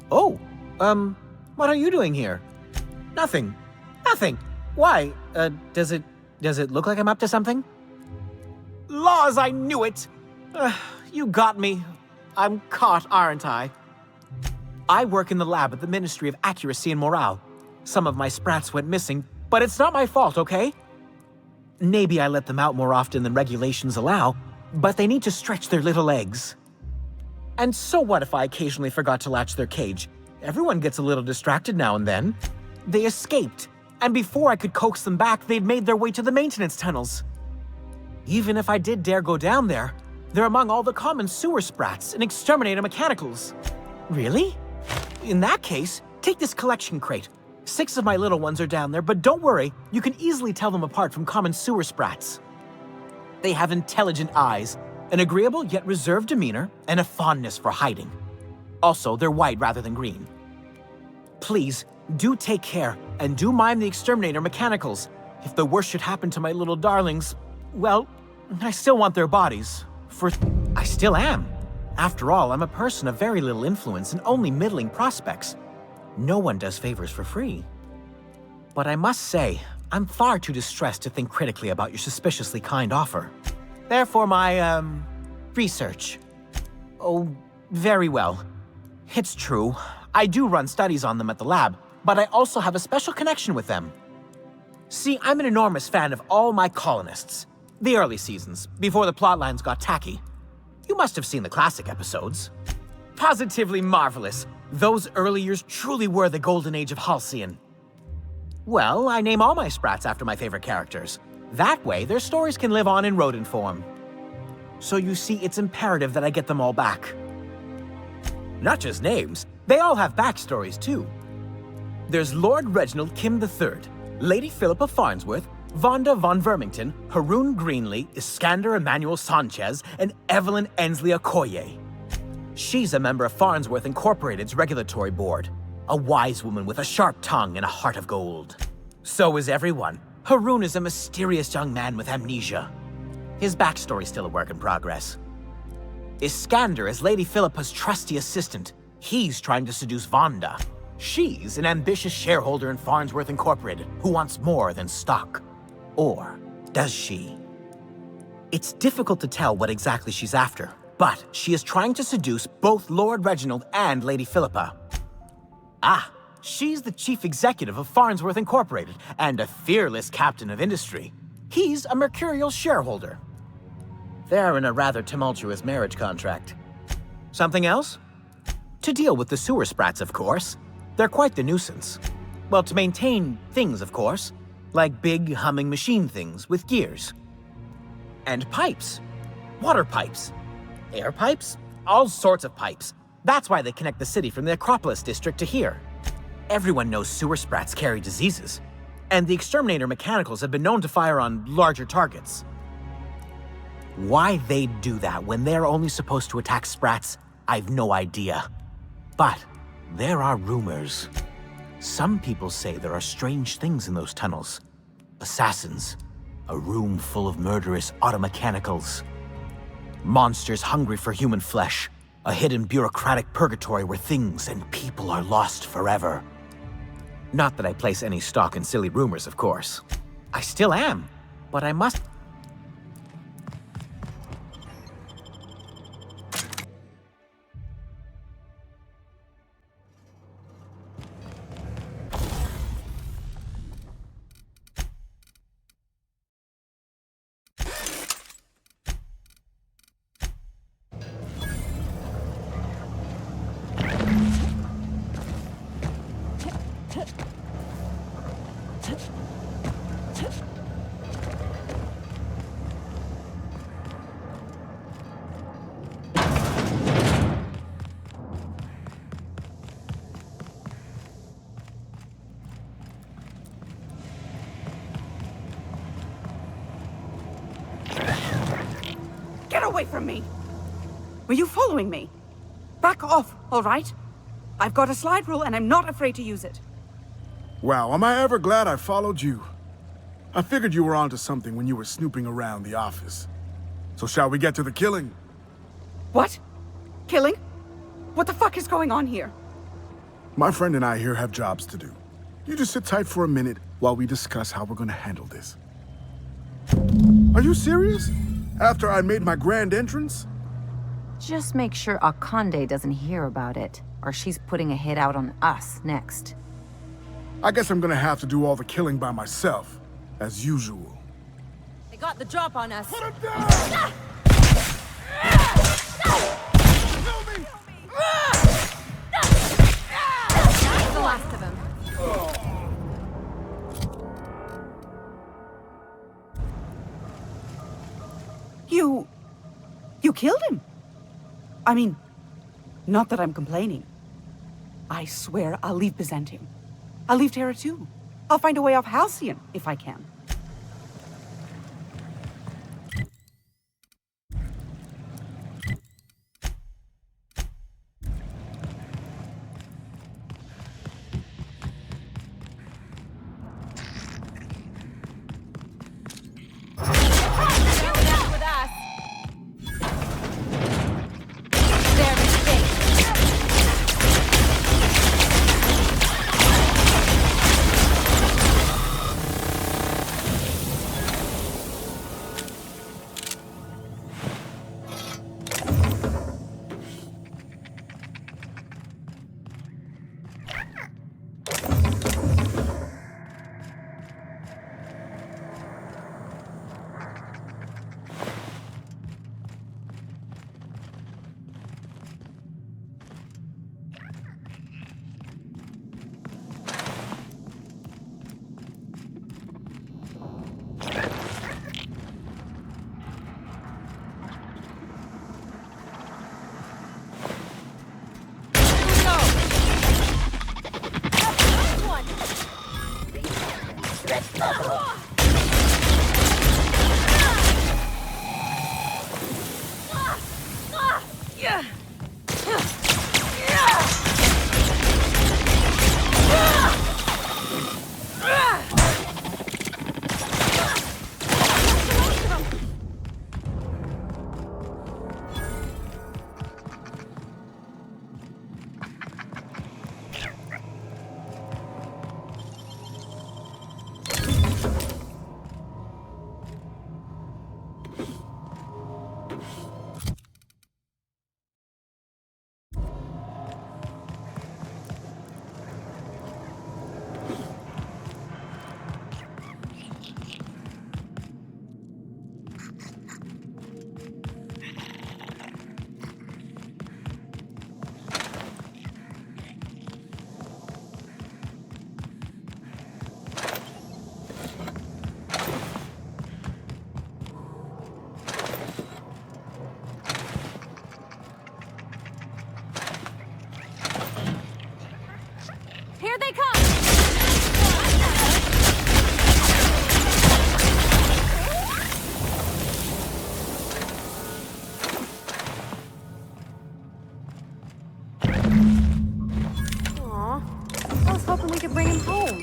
Oh, what are you doing here? Nothing. Nothing. Why? Does it look like I'm up to something? Laws, I knew it! You got me. I'm caught, aren't I? I work in the lab at the Ministry of Accuracy and Morale. Some of my sprats went missing, but it's not my fault, okay? Maybe I let them out more often than regulations allow, but they need to stretch their little legs. And so what if I occasionally forgot to latch their cage? Everyone gets a little distracted now and then. They escaped. And before I could coax them back, they'd made their way to the maintenance tunnels. Even if I did dare go down there, they're among all the common sewer sprats and exterminator mechanicals. Really? In that case, take this collection crate. 6 of my little ones are down there, but don't worry, you can easily tell them apart from common sewer sprats. They have intelligent eyes, an agreeable yet reserved demeanor, and a fondness for hiding. Also, they're white rather than green. Please, do take care, and do mind the exterminator mechanicals. If the worst should happen to my little darlings, well, I still want their bodies. I still am. After all, I'm a person of very little influence and only middling prospects. No one does favors for free. But I must say, I'm far too distressed to think critically about your suspiciously kind offer. Therefore, my, research. Oh, very well. It's true. I do run studies on them at the lab, but I also have a special connection with them. See, I'm an enormous fan of all my colonists. The early seasons, before the plotlines got tacky. You must have seen the classic episodes. Positively marvelous. Those early years truly were the golden age of Halcyon. Well, I name all my sprats after my favorite characters. That way, their stories can live on in rodent form. So you see, it's imperative that I get them all back. Not just names, they all have backstories too. There's Lord Reginald Kim III, Lady Philippa Farnsworth, Vonda von Vermington, Haroon Greenlee, Iskander Emmanuel Sanchez, and Evelyn Ensley Okoye. She's a member of Farnsworth Incorporated's regulatory board. A wise woman with a sharp tongue and a heart of gold. So is everyone. Haroon is a mysterious young man with amnesia. His backstory's still a work in progress. Iskander is Lady Philippa's trusty assistant. He's trying to seduce Vonda. She's an ambitious shareholder in Farnsworth Incorporated who wants more than stock. Or does she? It's difficult to tell what exactly she's after, but she is trying to seduce both Lord Reginald and Lady Philippa. Ah, she's the chief executive of Farnsworth Incorporated and a fearless captain of industry. He's a mercurial shareholder. They're in a rather tumultuous marriage contract. Something else? To deal with the sewer sprats, of course. They're quite the nuisance. Well, to maintain things, of course. Like big, humming machine things with gears. And pipes. Water pipes. Air pipes. All sorts of pipes. That's why they connect the city from the Acropolis district to here. Everyone knows sewer sprats carry diseases. And the exterminator mechanicals have been known to fire on larger targets. Why they'd do that when they're only supposed to attack sprats, I've no idea. But there are rumors. Some people say there are strange things in those tunnels. Assassins. A room full of murderous automechanicals. Monsters hungry for human flesh. A hidden bureaucratic purgatory where things and people are lost forever. Not that I place any stock in silly rumors, of course. I still am, but I must... Get away from me! Were you following me? Back off, all right? I've got a slide rule and I'm not afraid to use it. Wow, am I ever glad I followed you. I figured you were onto something when you were snooping around the office. So shall we get to the killing? What? Killing? What the fuck is going on here? My friend and I here have jobs to do. You just sit tight for a minute while we discuss how we're gonna handle this. Are you serious? After I made my grand entrance? Just make sure Akande doesn't hear about it, or she's putting a hit out on us next. I guess I'm gonna have to do all the killing by myself, as usual. They got the drop on us. Put him down! That's the last of them. killed him. I mean, not that I'm complaining. I swear I'll leave Byzantium. I'll leave Terra too. I'll find a way off Halcyon if I can. Here they come! Aw, I was hoping we could bring him home.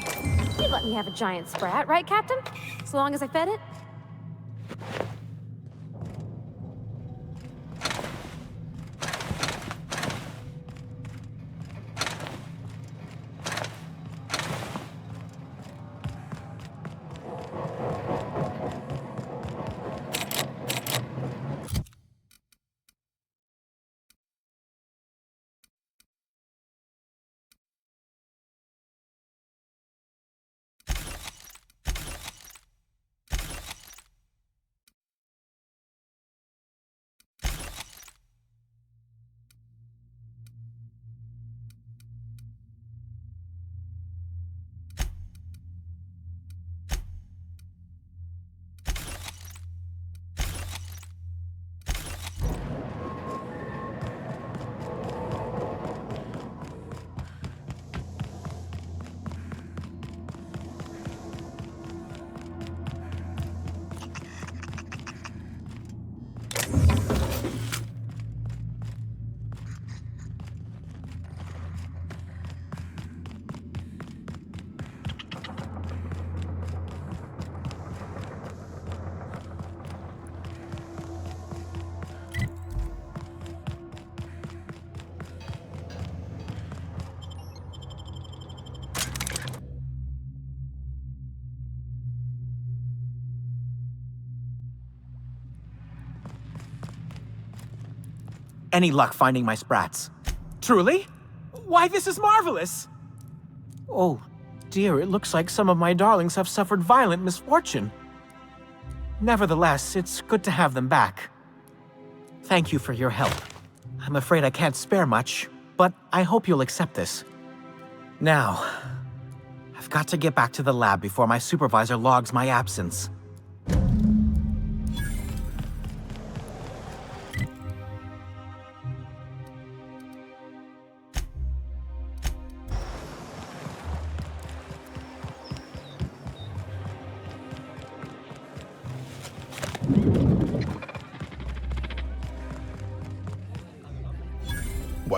You'd let me have a giant sprat, right, Captain? As long as I fed it? Any luck finding my sprats? Truly? Why, this is marvelous! Oh, dear, it looks like some of my darlings have suffered violent misfortune. Nevertheless, it's good to have them back. Thank you for your help. I'm afraid I can't spare much, but I hope you'll accept this. Now, I've got to get back to the lab before my supervisor logs my absence.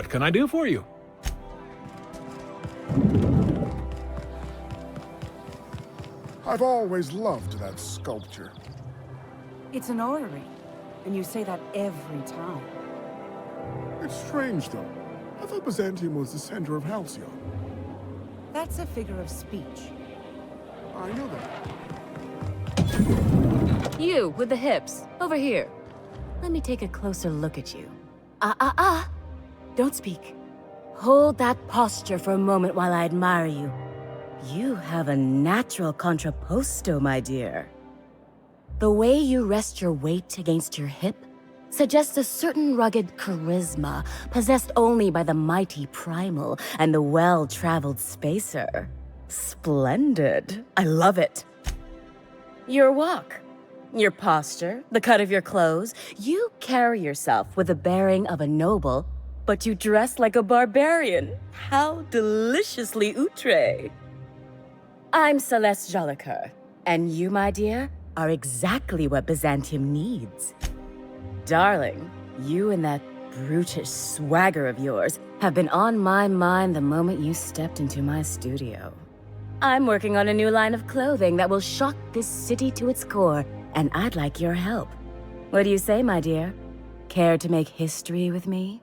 What can I do for you? I've always loved that sculpture. It's an orrery, and you say that every time. It's strange, though. I thought Byzantium was the center of Halcyon. That's a figure of speech. I know that. You, with the hips. Over here. Let me take a closer look at you. Don't speak. Hold that posture for a moment while I admire you. You have a natural contrapposto, my dear. The way you rest your weight against your hip suggests a certain rugged charisma possessed only by the mighty primal and the well-traveled spacer. Splendid. I love it. Your walk, your posture, the cut of your clothes, you carry yourself with the bearing of a noble, but you dress like a barbarian. How deliciously outre. I'm Celeste Jolicoeur, and you, my dear, are exactly what Byzantium needs. Darling, you and that brutish swagger of yours have been on my mind the moment you stepped into my studio. I'm working on a new line of clothing that will shock this city to its core, and I'd like your help. What do you say, my dear? Care to make history with me?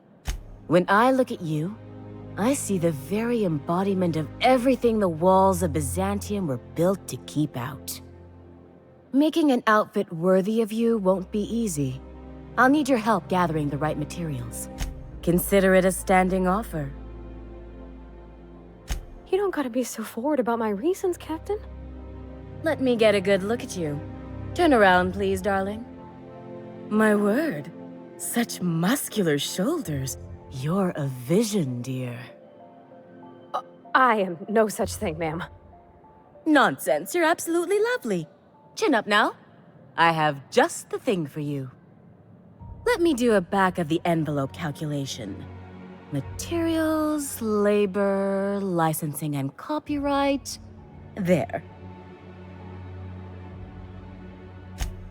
When I look at you, I see the very embodiment of everything the walls of Byzantium were built to keep out. Making an outfit worthy of you won't be easy. I'll need your help gathering the right materials. Consider it a standing offer. You don't gotta be so forward about my reasons, Captain. Let me get a good look at you. Turn around, please, darling. My word, such muscular shoulders. You're a vision, dear. I am no such thing, ma'am. Nonsense, you're absolutely lovely. Chin up now. I have just the thing for you. Let me do a back-of-the-envelope calculation. Materials, labor, licensing and copyright. There.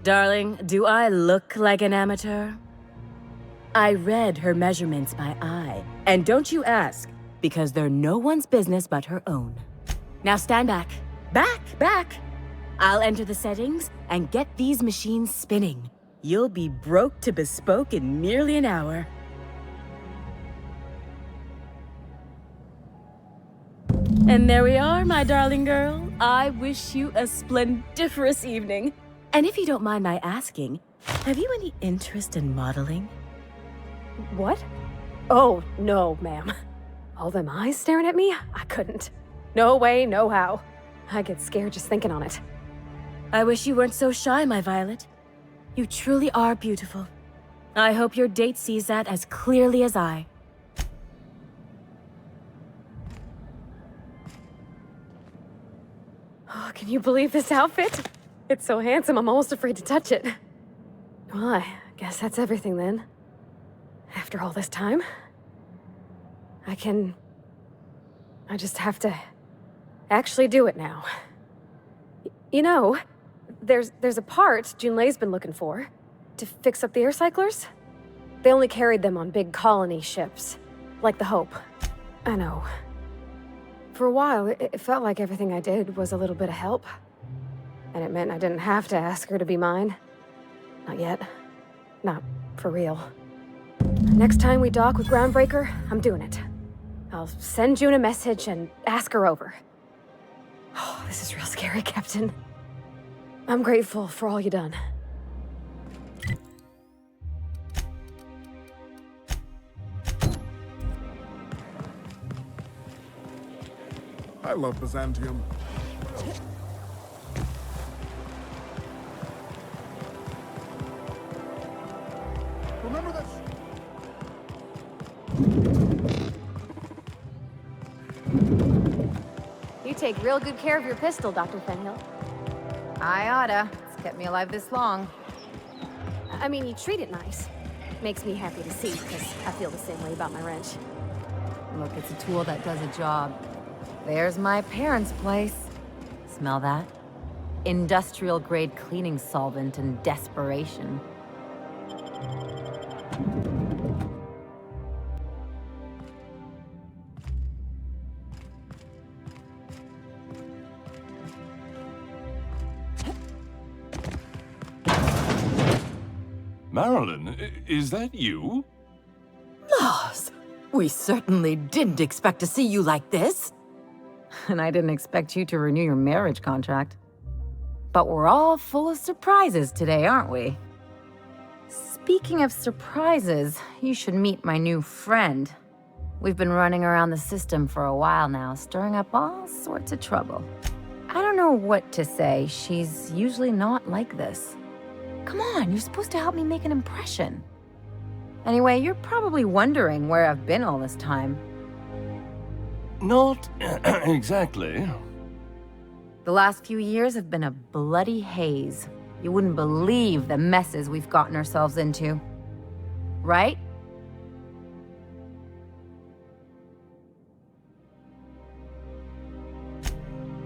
Darling, do I look like an amateur? I read her measurements by eye. And don't you ask, because they're no one's business but her own. Now stand back. Back! I'll enter the settings and get these machines spinning. You'll be broke to bespoke in merely an hour. And there we are, my darling girl. I wish you a splendiferous evening. And if you don't mind my asking, have you any interest in modeling? What? Oh, no, ma'am. All them eyes staring at me? I couldn't. No way, no how. I get scared just thinking on it. I wish you weren't so shy, my Violet. You truly are beautiful. I hope your date sees that as clearly as I. Oh, can you believe this outfit? It's so handsome, I'm almost afraid to touch it. Well, I guess that's everything then. After all this time, I just have to actually do it now. You know, there's a part Junlei's been looking for to fix up the air cyclers. They only carried them on big colony ships, like the Hope. I know. For a while, it felt like everything I did was a little bit of help. And it meant I didn't have to ask her to be mine. Not yet. Not for real. Next time we dock with Groundbreaker, I'm doing it. I'll send June a message and ask her over. Oh, this is real scary, Captain. I'm grateful for all you done. I love Byzantium. Remember this. You take real good care of your pistol, Dr. Fenhill. I oughta. It's kept me alive this long. I mean, you treat it nice. Makes me happy to see, because I feel the same way about my wrench. Look, it's a tool that does a job. There's my parents' place. Smell that? Industrial-grade cleaning solvent and desperation. Marilyn, is that you? Laws, we certainly didn't expect to see you like this. And I didn't expect you to renew your marriage contract. But we're all full of surprises today, aren't we? Speaking of surprises, you should meet my new friend. We've been running around the system for a while now, stirring up all sorts of trouble. I don't know what to say. She's usually not like this. Come on, you're supposed to help me make an impression. Anyway, you're probably wondering where I've been all this time. Not exactly. The last few years have been a bloody haze. You wouldn't believe the messes we've gotten ourselves into. Right?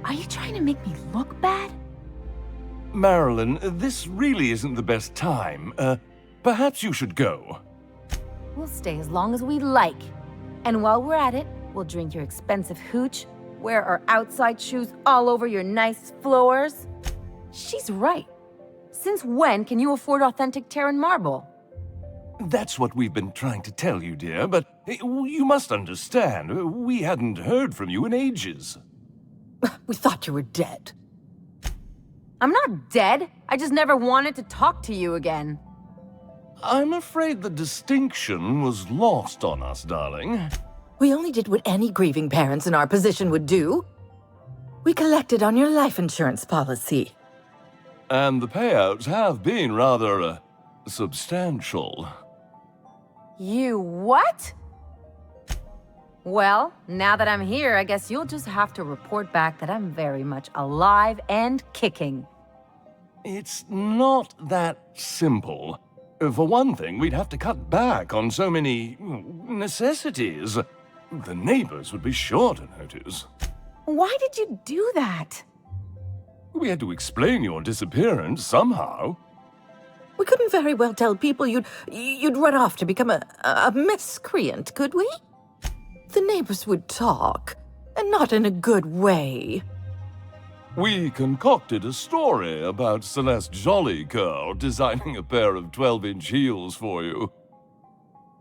Are you trying to make me look bad? Marilyn, this really isn't the best time. Perhaps you should go. We'll stay as long as we like. And while we're at it, we'll drink your expensive hooch, wear our outside shoes all over your nice floors. She's right. Since when can you afford authentic Terran marble? That's what we've been trying to tell you, dear, but you must understand, we hadn't heard from you in ages. We thought you were dead. I'm not dead. I just never wanted to talk to you again. I'm afraid the distinction was lost on us, darling. We only did what any grieving parents in our position would do. We collected on your life insurance policy. And the payouts have been rather, substantial. You what? Well, now that I'm here, I guess you'll just have to report back that I'm very much alive and kicking. It's not that simple. For one thing, we'd have to cut back on so many necessities. The neighbors would be sure to notice. Why did you do that? We had to explain your disappearance somehow. We couldn't very well tell people you'd run off to become a miscreant, could we? The neighbors would talk, and not in a good way. We concocted a story about Celeste Jollycurl designing a pair of 12-inch heels for you.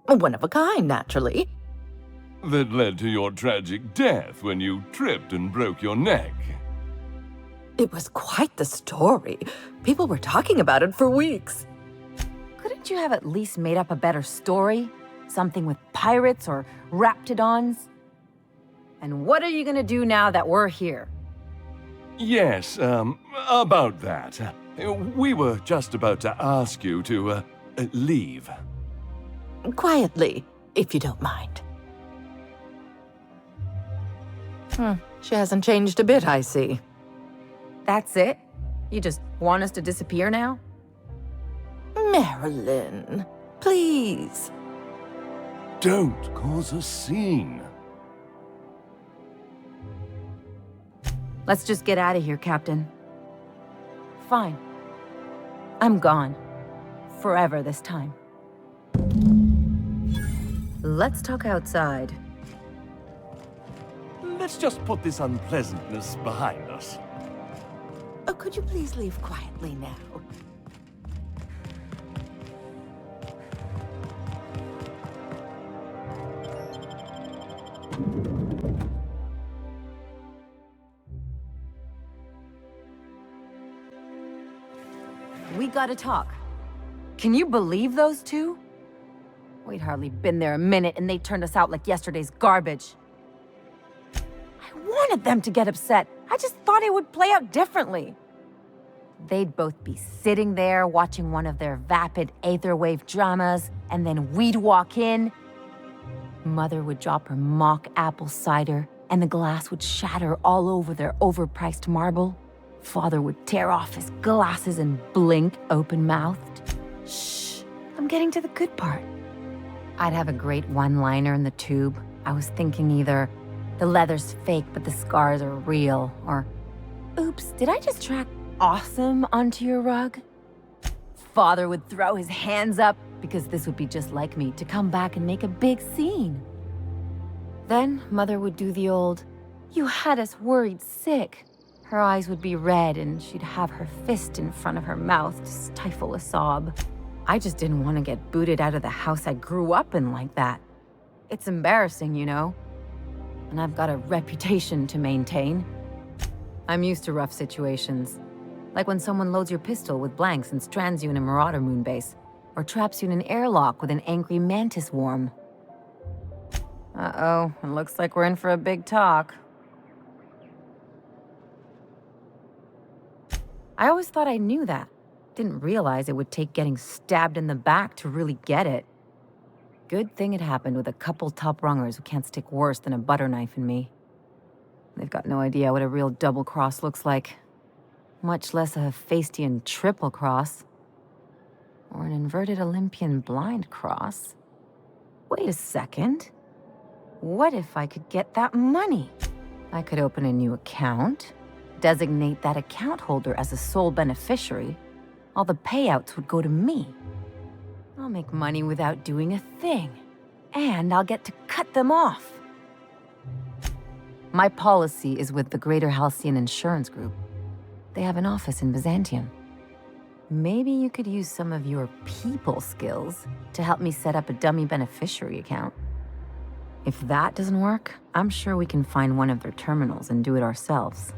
One of a kind, naturally. That led to your tragic death when you tripped and broke your neck. It was quite the story. People were talking about it for weeks. Couldn't you have at least made up a better story? Something with pirates or raptidons? And what are you gonna do now that we're here? Yes, about that. We were just about to ask you to, leave. Quietly, if you don't mind. She hasn't changed a bit, I see. That's it? You just want us to disappear now? Marilyn, please. Don't cause a scene. Let's just get out of here, Captain. Fine. I'm gone. Forever this time. Let's talk outside. Let's just put this unpleasantness behind us. Oh, could you please leave quietly now? We gotta talk. Can you believe those two? We'd hardly been there a minute and they turned us out like yesterday's garbage. I wanted them to get upset. I just thought it would play out differently. They'd both be sitting there watching one of their vapid aetherwave dramas, and then we'd walk in. Mother would drop her mock apple cider, and the glass would shatter all over their overpriced marble. Father would tear off his glasses and blink open-mouthed. Shh, I'm getting to the good part. I'd have a great one-liner in the tube. I was thinking either, the leather's fake but the scars are real, or, oops, did I just track awesome onto your rug? Father would throw his hands up, because this would be just like me, to come back and make a big scene. Then Mother would do the old, you had us worried sick. Her eyes would be red and she'd have her fist in front of her mouth to stifle a sob. I just didn't want to get booted out of the house I grew up in like that. It's embarrassing, you know? And I've got a reputation to maintain. I'm used to rough situations. Like when someone loads your pistol with blanks and strands you in a Marauder moonbase, or traps you in an airlock with an angry mantis worm. Uh-oh, it looks like we're in for a big talk. I always thought I knew that. Didn't realize it would take getting stabbed in the back to really get it. Good thing it happened with a couple top-rungers who can't stick worse than a butter knife in me. They've got no idea what a real double-cross looks like. Much less a Hephaestian triple-cross. Or an inverted Olympian blind cross. Wait a second. What if I could get that money? I could open a new account, designate that account holder as a sole beneficiary. All the payouts would go to me. I'll make money without doing a thing. And I'll get to cut them off. My policy is with the Greater Halcyon Insurance Group. They have an office in Byzantium. Maybe you could use some of your people skills to help me set up a dummy beneficiary account. If that doesn't work, I'm sure we can find one of their terminals and do it ourselves.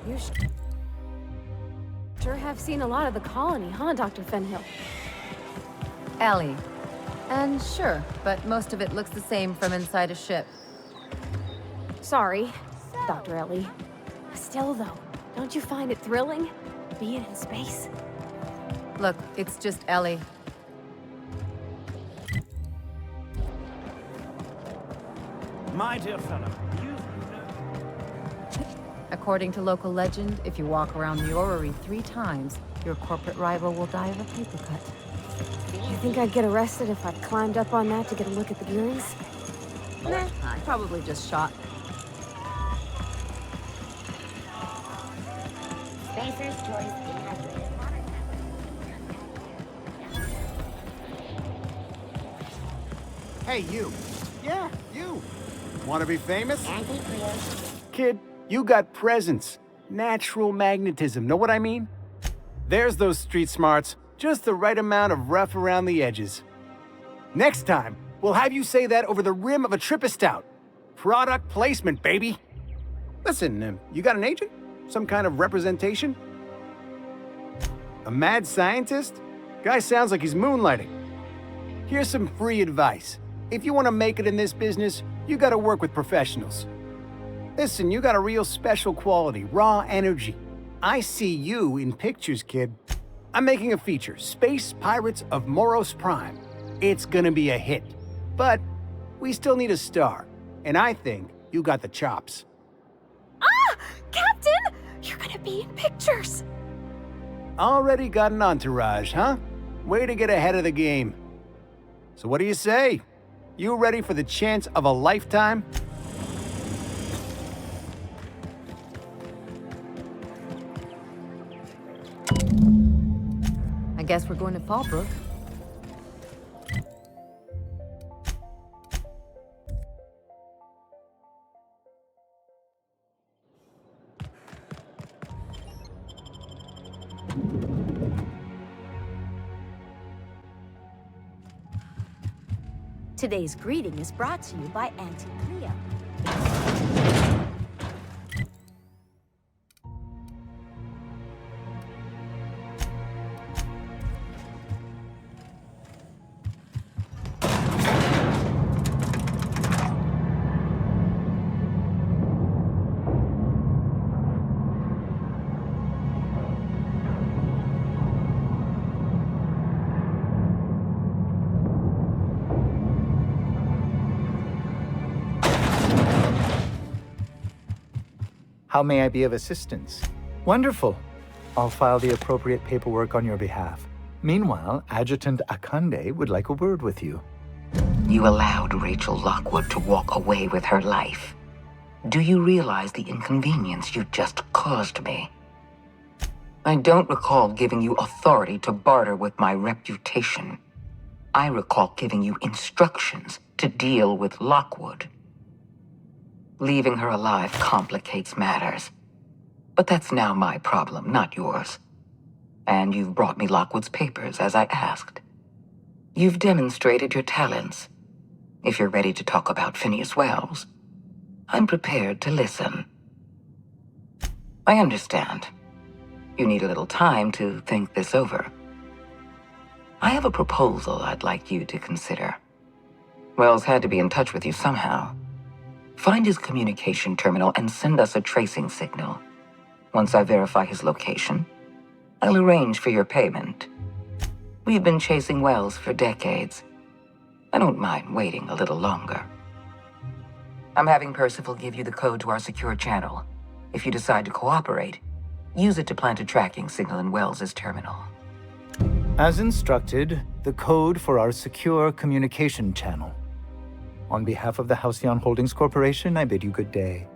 You sure have seen a lot of the colony, huh, Dr. Fenhill? Ellie. And sure, but most of it looks the same from inside a ship. Sorry, Dr. Ellie. Still, though, don't you find it thrilling, being in space? Look, it's just Ellie. My dear fellow, According to local legend, if you walk around the orrery 3 times, your corporate rival will die of a paper cut. You think I'd get arrested if I climbed up on that to get a look at the gearings? Nah, probably just shot. Spacer's Choice 800. Hey, you. Yeah, you. Want to be famous? Anti-clear. Kid, you got presence. Natural magnetism, know what I mean? There's those street smarts. Just the right amount of rough around the edges. Next time, we'll have you say that over the rim of a Trippistout. Product placement, baby. Listen, you got an agent? Some kind of representation? A mad scientist? Guy sounds like he's moonlighting. Here's some free advice. If you want to make it in this business, you gotta work with professionals. Listen, you got a real special quality, raw energy. I see you in pictures, kid. I'm making a feature, Space Pirates of Moros Prime. It's gonna be a hit. But we still need a star, and I think you got the chops. Ah! Captain! You're gonna be in pictures! Already got an entourage, huh? Way to get ahead of the game. So what do you say? You ready for the chance of a lifetime? I guess we're going to Fallbrook. Today's greeting is brought to you by Auntie Cleo. How may I be of assistance? Wonderful. I'll file the appropriate paperwork on your behalf. Meanwhile, Adjutant Akande would like a word with you. You allowed Rachel Lockwood to walk away with her life. Do you realize the inconvenience you just caused me? I don't recall giving you authority to barter with my reputation. I recall giving you instructions to deal with Lockwood. Leaving her alive complicates matters. But that's now my problem, not yours. And you've brought me Lockwood's papers, as I asked. You've demonstrated your talents. If you're ready to talk about Phineas Wells, I'm prepared to listen. I understand. You need a little time to think this over. I have a proposal I'd like you to consider. Wells had to be in touch with you somehow. Find his communication terminal and send us a tracing signal. Once I verify his location, I'll arrange for your payment. We've been chasing Wells for decades. I don't mind waiting a little longer. I'm having Percival give you the code to our secure channel. If you decide to cooperate, use it to plant a tracking signal in Wells's terminal. As instructed, the code for our secure communication channel. On behalf of the Halcyon Holdings Corporation, I bid you good day.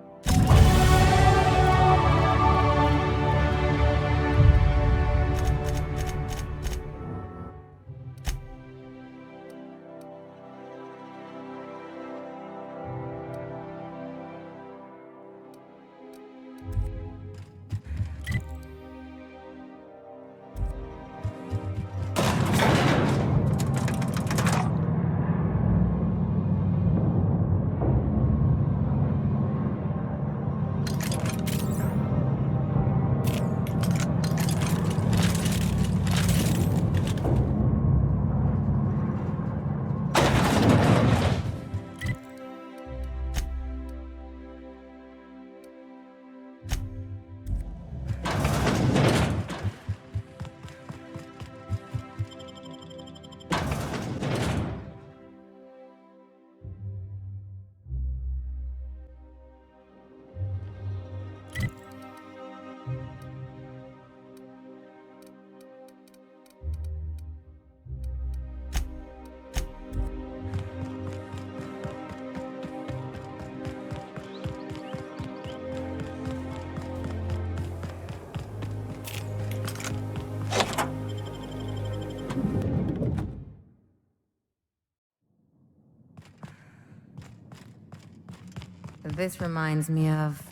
This reminds me of...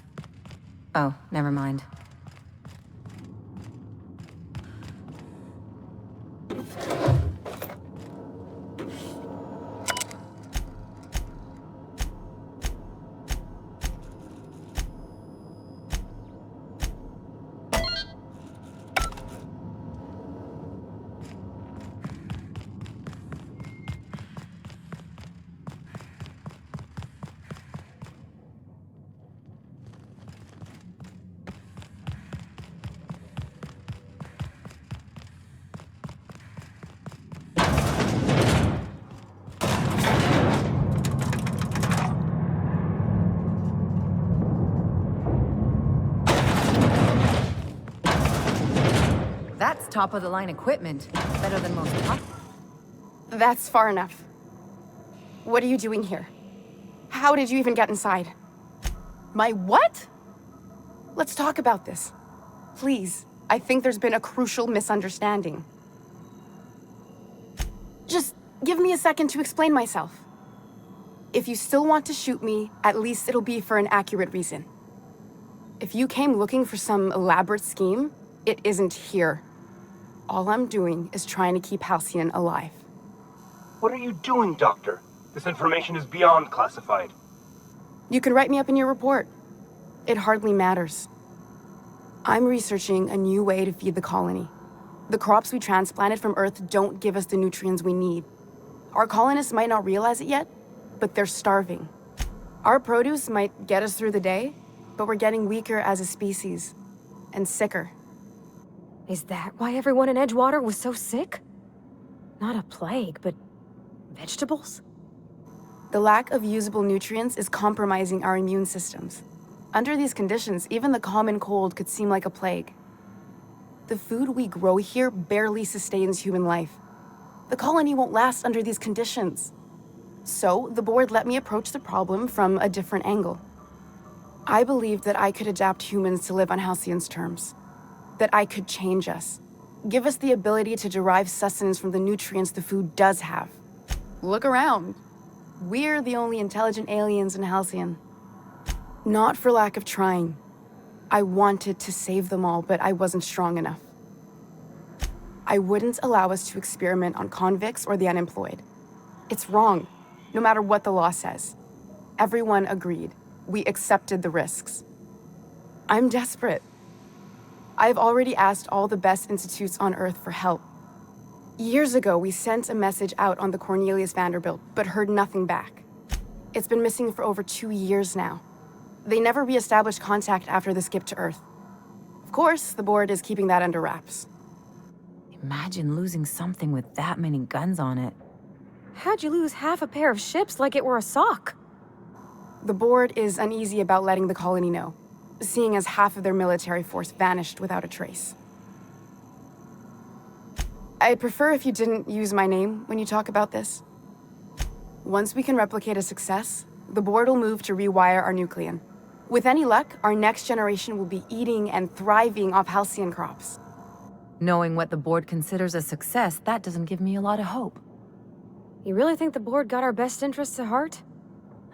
Oh, never mind. That's top-of-the-line equipment. Better than most top... That's far enough. What are you doing here? How did you even get inside? My what? Let's talk about this. Please. I think there's been a crucial misunderstanding. Just give me a second to explain myself. If you still want to shoot me, at least it'll be for an accurate reason. If you came looking for some elaborate scheme, it isn't here. All I'm doing is trying to keep Halcyon alive. What are you doing, Doctor? This information is beyond classified. You can write me up in your report. It hardly matters. I'm researching a new way to feed the colony. The crops we transplanted from Earth don't give us the nutrients we need. Our colonists might not realize it yet, but they're starving. Our produce might get us through the day, but we're getting weaker as a species, and sicker. Is that why everyone in Edgewater was so sick? Not a plague, but vegetables? The lack of usable nutrients is compromising our immune systems. Under these conditions, even the common cold could seem like a plague. The food we grow here barely sustains human life. The colony won't last under these conditions. So, the board let me approach the problem from a different angle. I believed that I could adapt humans to live on Halcyon's terms. That I could change us. Give us the ability to derive sustenance from the nutrients the food does have. Look around. We're the only intelligent aliens in Halcyon. Not for lack of trying. I wanted to save them all, but I wasn't strong enough. I wouldn't allow us to experiment on convicts or the unemployed. It's wrong, no matter what the law says. Everyone agreed. We accepted the risks. I'm desperate. I've already asked all the best institutes on Earth for help. Years ago, we sent a message out on the Cornelius Vanderbilt, but heard nothing back. It's been missing for over 2 years now. They never re-established contact after the skip to Earth. Of course, the board is keeping that under wraps. Imagine losing something with that many guns on it. How'd you lose half a pair of ships like it were a sock? The board is uneasy about letting the colony know, seeing as half of their military force vanished without a trace. I'd prefer if you didn't use my name when you talk about this. Once we can replicate a success, the board will move to rewire our nucleon. With any luck, our next generation will be eating and thriving off halcyon crops. Knowing what the board considers a success, that doesn't give me a lot of hope. You really think the board got our best interests at heart?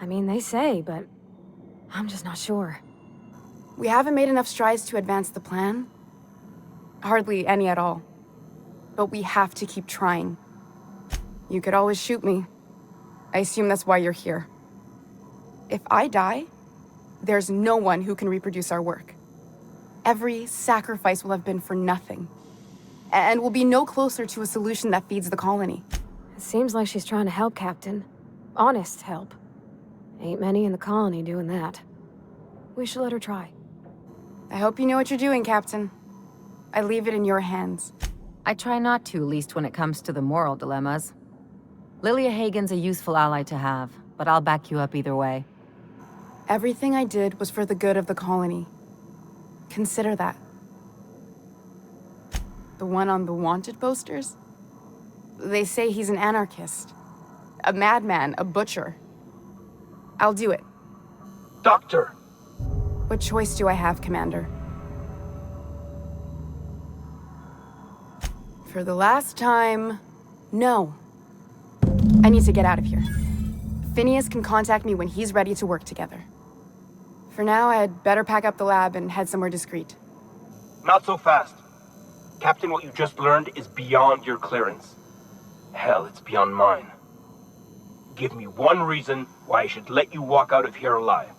I mean, they say, but I'm just not sure. We haven't made enough strides to advance the plan. Hardly any at all. But we have to keep trying. You could always shoot me. I assume that's why you're here. If I die, there's no one who can reproduce our work. Every sacrifice will have been for nothing. And we'll be no closer to a solution that feeds the colony. It seems like she's trying to help, Captain. Honest help. Ain't many in the colony doing that. We should let her try. I hope you know what you're doing, Captain. I leave it in your hands. I try not to, least when it comes to the moral dilemmas. Lilia Hagen's a useful ally to have, but I'll back you up either way. Everything I did was for the good of the colony. Consider that. The one on the wanted posters? They say he's an anarchist. A madman, a butcher. I'll do it. Doctor! What choice do I have, Commander? For the last time, no. I need to get out of here. Phineas can contact me when he's ready to work together. For now, I'd better pack up the lab and head somewhere discreet. Not so fast. Captain, what you just learned is beyond your clearance. Hell, it's beyond mine. Give me one reason why I should let you walk out of here alive.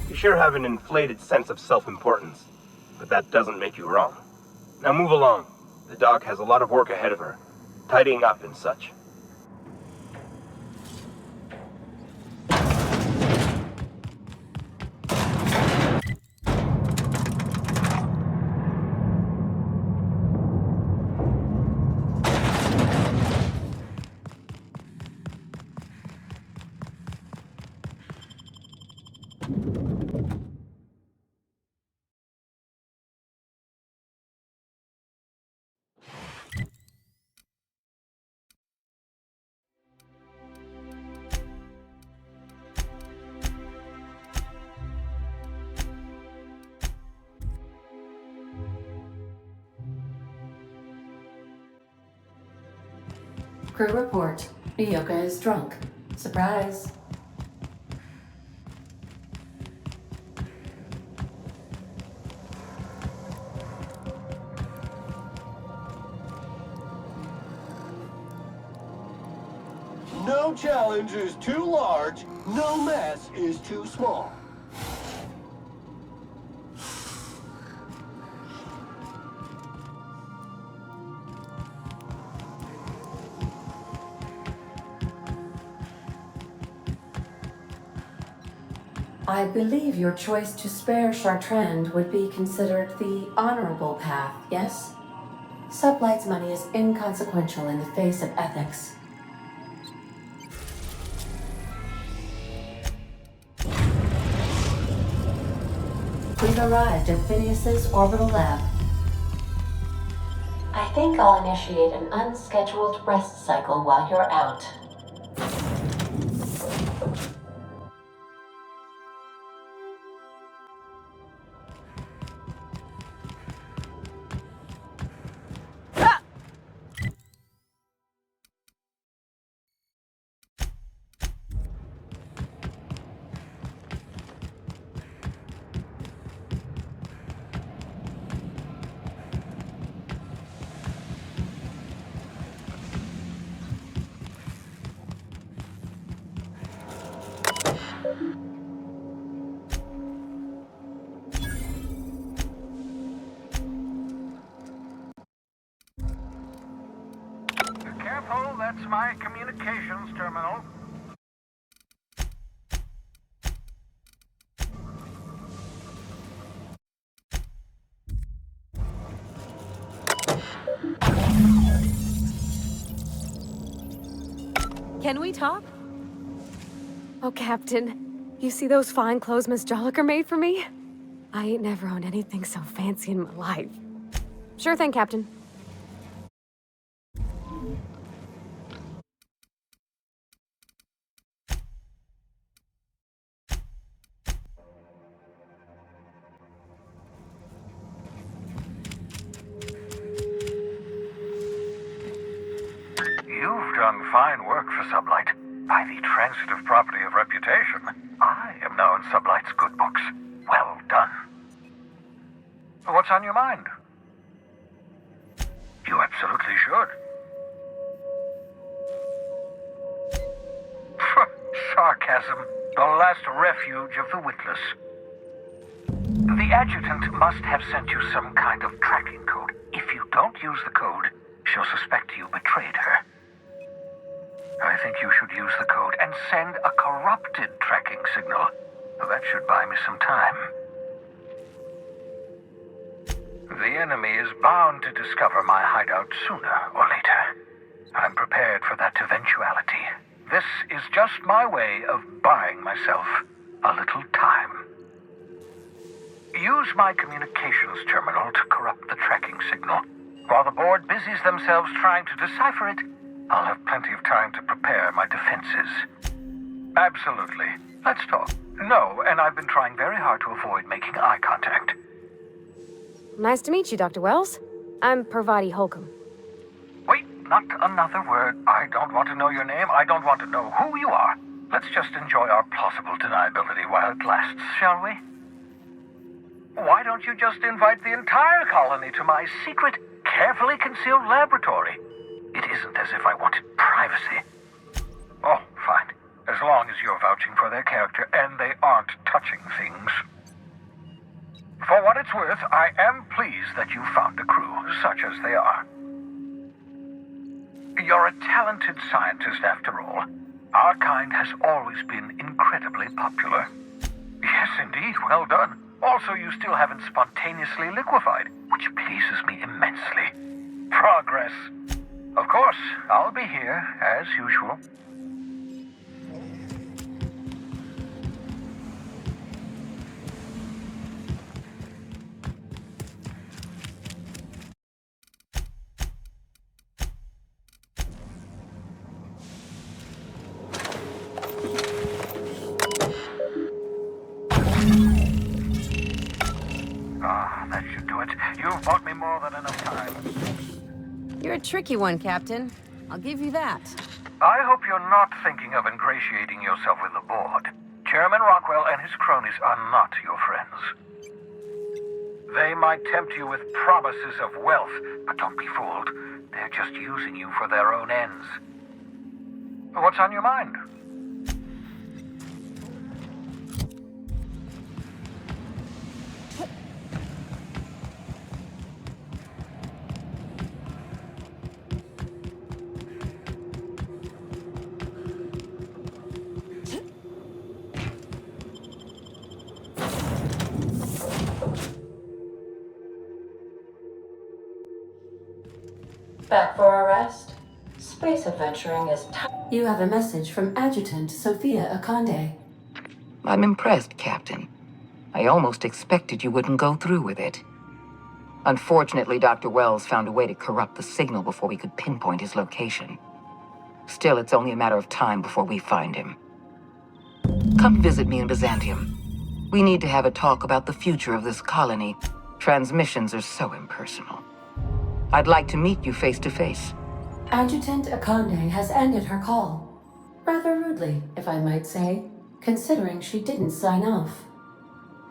You sure have an inflated sense of self-importance, but that doesn't make you wrong. Now move along. The doc has a lot of work ahead of her, tidying up and such. Crew report. Miyuka is drunk. Surprise. No challenge is too large, no mess is too small. I believe your choice to spare Chartrand would be considered the honorable path, yes? Sublight's money is inconsequential in the face of ethics. We've arrived at Phineas's orbital lab. I think I'll initiate an unscheduled rest cycle while you're out. Careful, that's my communications terminal. Can we talk? Oh, Captain, you see those fine clothes Miss Jolliker made for me? I ain't never owned anything so fancy in my life. Sure thing, Captain. You've done fine work for Sublight. By the transitive property of reputation, I am now in Sublight's good books. Well done. What's on your mind? You absolutely should. Sarcasm, the last refuge of the witless. The adjutant must have sent you some kind of tracking code. If you don't use the code, she'll suspect you betrayed her. I think you should use the code and send a corrupted tracking signal. That should buy me some time. The enemy is bound to discover my hideout sooner or later. I'm prepared for that eventuality. This is just my way of buying myself a little time. Use my communications terminal to corrupt the tracking signal. While the board busies themselves trying to decipher it, I'll have plenty of time to prepare my defenses. Absolutely. Let's talk. No, and I've been trying very hard to avoid making eye contact. Nice to meet you, Dr. Wells. I'm Parvati Holcomb. Wait, not another word. I don't want to know your name. I don't want to know who you are. Let's just enjoy our plausible deniability while it lasts, shall we? Why don't you just invite the entire colony to my secret, carefully concealed laboratory? It isn't as if I wanted privacy. Oh, fine. As long as you're vouching for their character and they aren't touching things. For what it's worth, I am pleased that you found a crew, such as they are. You're a talented scientist, after all. Our kind has always been incredibly popular. Yes, indeed, well done. Also, you still haven't spontaneously liquefied, which pleases me immensely. Progress. Of course, I'll be here, as usual. That should do it. You've bought me more than enough time. You're a tricky one, Captain. I'll give you that. I hope you're not thinking of ingratiating yourself with the board. Chairman Rockwell and his cronies are not your friends. They might tempt you with promises of wealth, but don't be fooled. They're just using you for their own ends. What's on your mind? Back for arrest? Space adventuring is You have a message from Adjutant Sophia Akande. I'm impressed, Captain. I almost expected you wouldn't go through with it. Unfortunately, Dr. Wells found a way to corrupt the signal before we could pinpoint his location. Still, it's only a matter of time before we find him. Come visit me in Byzantium. We need to have a talk about the future of this colony. Transmissions are so impersonal. I'd like to meet you face to face. Adjutant Akande has ended her call. Rather rudely, if I might say, considering she didn't sign off.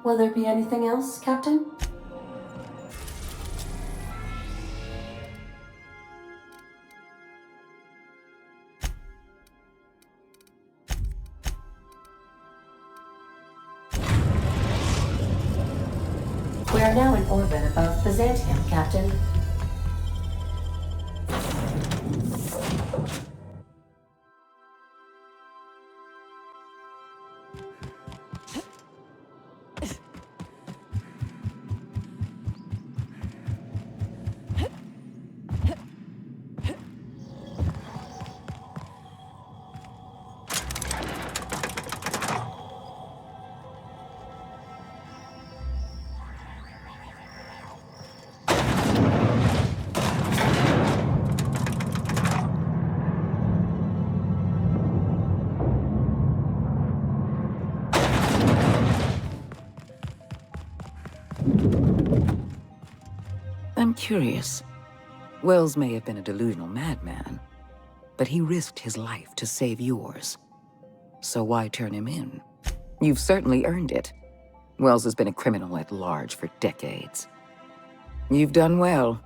Will there be anything else, Captain? are now in orbit above Byzantium, Captain. I'm curious. Wells may have been a delusional madman, but he risked his life to save yours. So why turn him in? You've certainly earned it. Wells has been a criminal at large for decades. You've done well.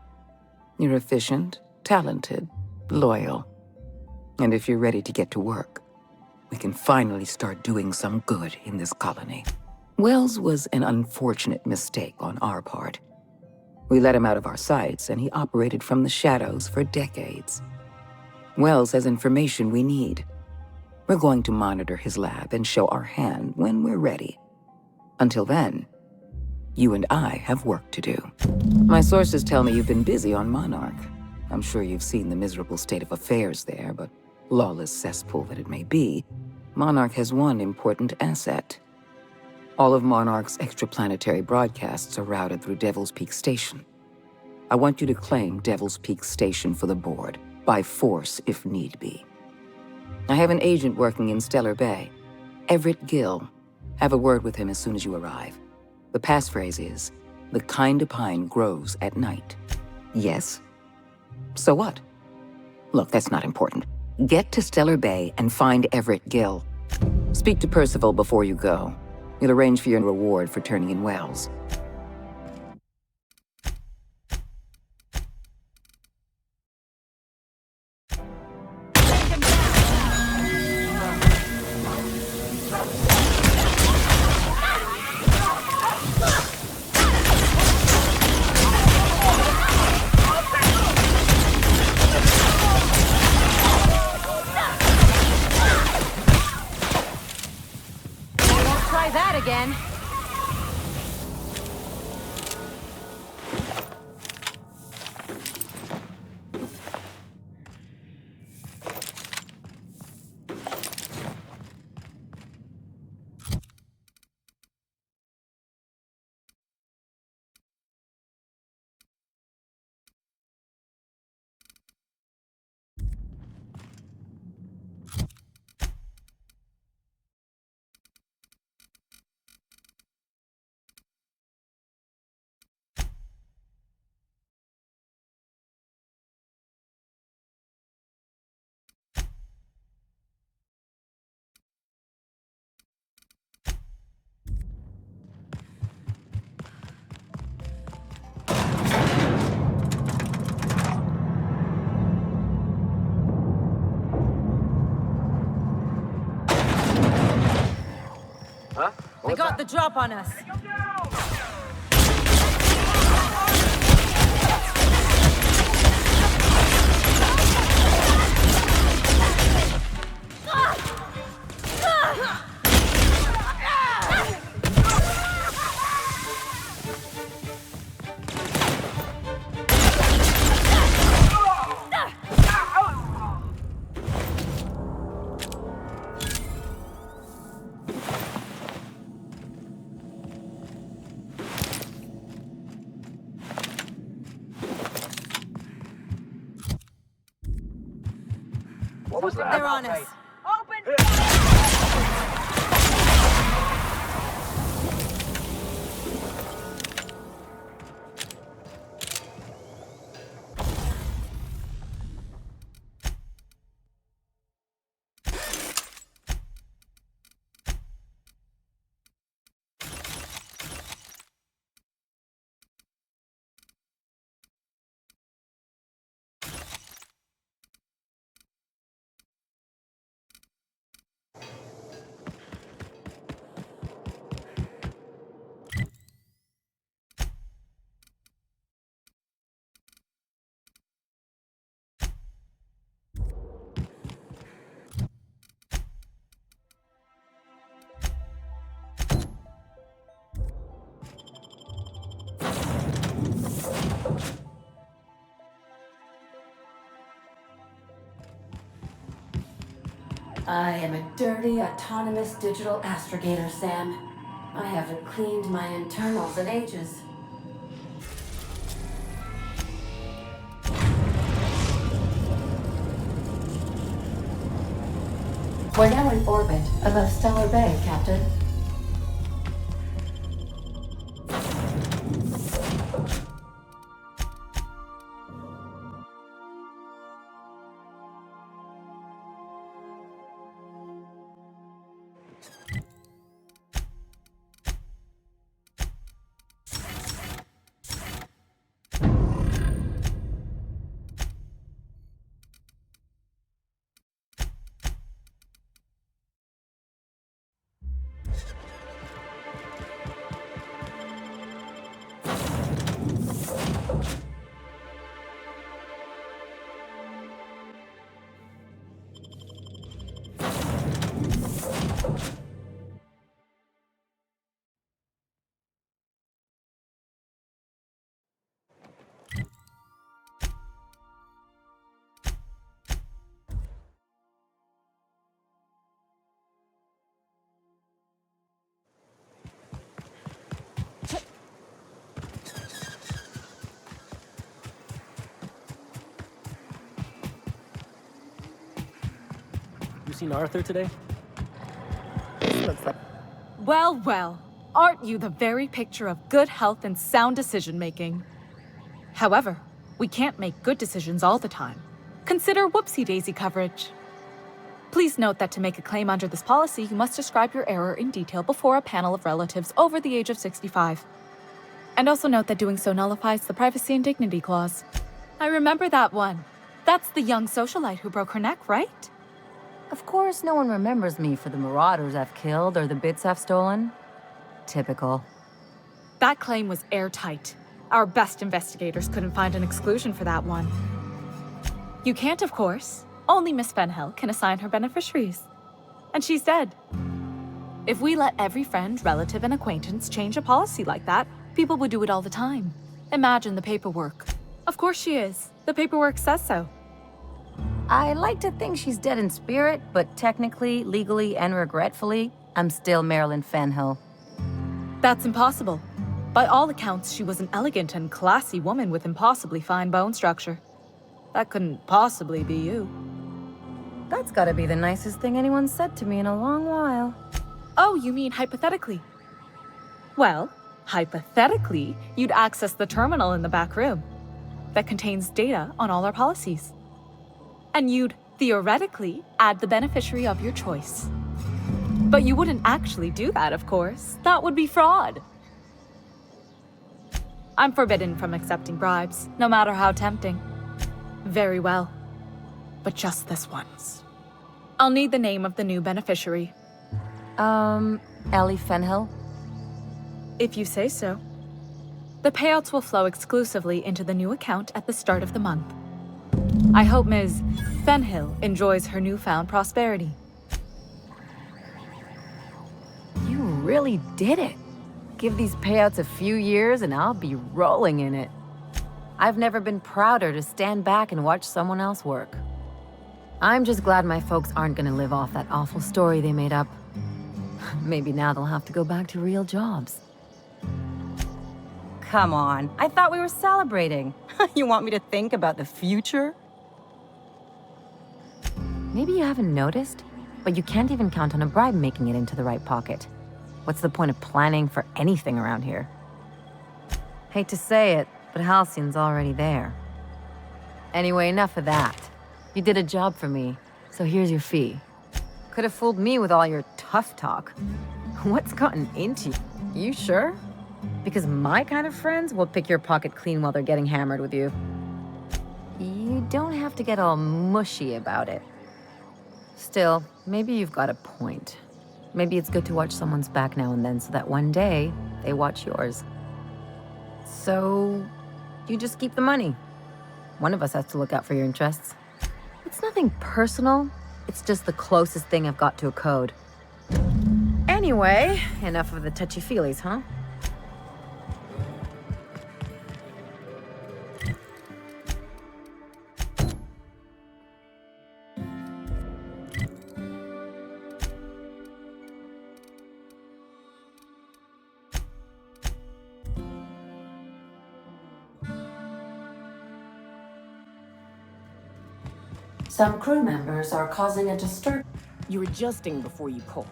You're efficient, talented, loyal. And if you're ready to get to work, we can finally start doing some good in this colony. Wells was an unfortunate mistake on our part. We let him out of our sights, and he operated from the shadows for decades. Wells has information we need. We're going to monitor his lab and show our hand when we're ready. Until then, you and I have work to do. My sources tell me you've been busy on Monarch. I'm sure you've seen the miserable state of affairs there, but lawless cesspool that it may be, Monarch has one important asset. All of Monarch's extraplanetary broadcasts are routed through Devil's Peak Station. I want you to claim Devil's Peak Station for the board, by force if need be. I have an agent working in Stellar Bay, Everett Gill. Have a word with him as soon as you arrive. The passphrase is, the kind of pine grows at night. Yes? So what? Look, that's not important. Get to Stellar Bay and find Everett Gill. Speak to Percival before you go. He'll arrange for your reward for turning in Wells. Try that again. They got the drop on us. What was that? They're on us. I am a dirty, autonomous digital astrogator, Sam. I haven't cleaned my internals in ages. We're now in orbit above Stellar Bay, Captain. You seen Arthur today? This looks like... Well, well. Aren't you the very picture of good health and sound decision-making? However, we can't make good decisions all the time. Consider whoopsie-daisy coverage. Please note that to make a claim under this policy, you must describe your error in detail before a panel of relatives over the age of 65. And also note that doing so nullifies the privacy and dignity clause. I remember that one. That's the young socialite who broke her neck, right? Of course, no one remembers me for the marauders I've killed or the bits I've stolen. Typical. That claim was airtight. Our best investigators couldn't find an exclusion for that one. You can't, of course. Only Miss Fenhill can assign her beneficiaries. And she's dead. If we let every friend, relative, and acquaintance change a policy like that, people would do it all the time. Imagine the paperwork. Of course she is. The paperwork says so. I like to think she's dead in spirit, but technically, legally, and regretfully, I'm still Marilyn Fenhill. That's impossible. By all accounts, she was an elegant and classy woman with impossibly fine bone structure. That couldn't possibly be you. That's gotta be the nicest thing anyone's said to me in a long while. Oh, you mean hypothetically? Well, hypothetically, you'd access the terminal in the back room that contains data on all our policies. And you'd, theoretically, add the beneficiary of your choice. But you wouldn't actually do that, of course. That would be fraud. I'm forbidden from accepting bribes, no matter how tempting. Very well. But just this once. I'll need the name of the new beneficiary. Ellie Fenhill? If you say so. The payouts will flow exclusively into the new account at the start of the month. I hope Ms. Fenhill enjoys her newfound prosperity. You really did it. Give these payouts a few years and I'll be rolling in it. I've never been prouder to stand back and watch someone else work. I'm just glad my folks aren't gonna live off that awful story they made up. Maybe now they'll have to go back to real jobs. Come on, I thought we were celebrating. You want me to think about the future? Maybe you haven't noticed, but you can't even count on a bribe making it into the right pocket. What's the point of planning for anything around here? Hate to say it, but Halcyon's already there. Anyway, enough of that. You did a job for me, so here's your fee. Could have fooled me with all your tough talk. What's gotten into you? You sure? Because my kind of friends will pick your pocket clean while they're getting hammered with you. You don't have to get all mushy about it. Still, maybe you've got a point. Maybe it's good to watch someone's back now and then so that one day, they watch yours. So, you just keep the money. One of us has to look out for your interests. It's nothing personal. It's just the closest thing I've got to a code. Anyway, enough of the touchy-feelies, huh? Some crew members are causing a disturbance. You're adjusting before you pull.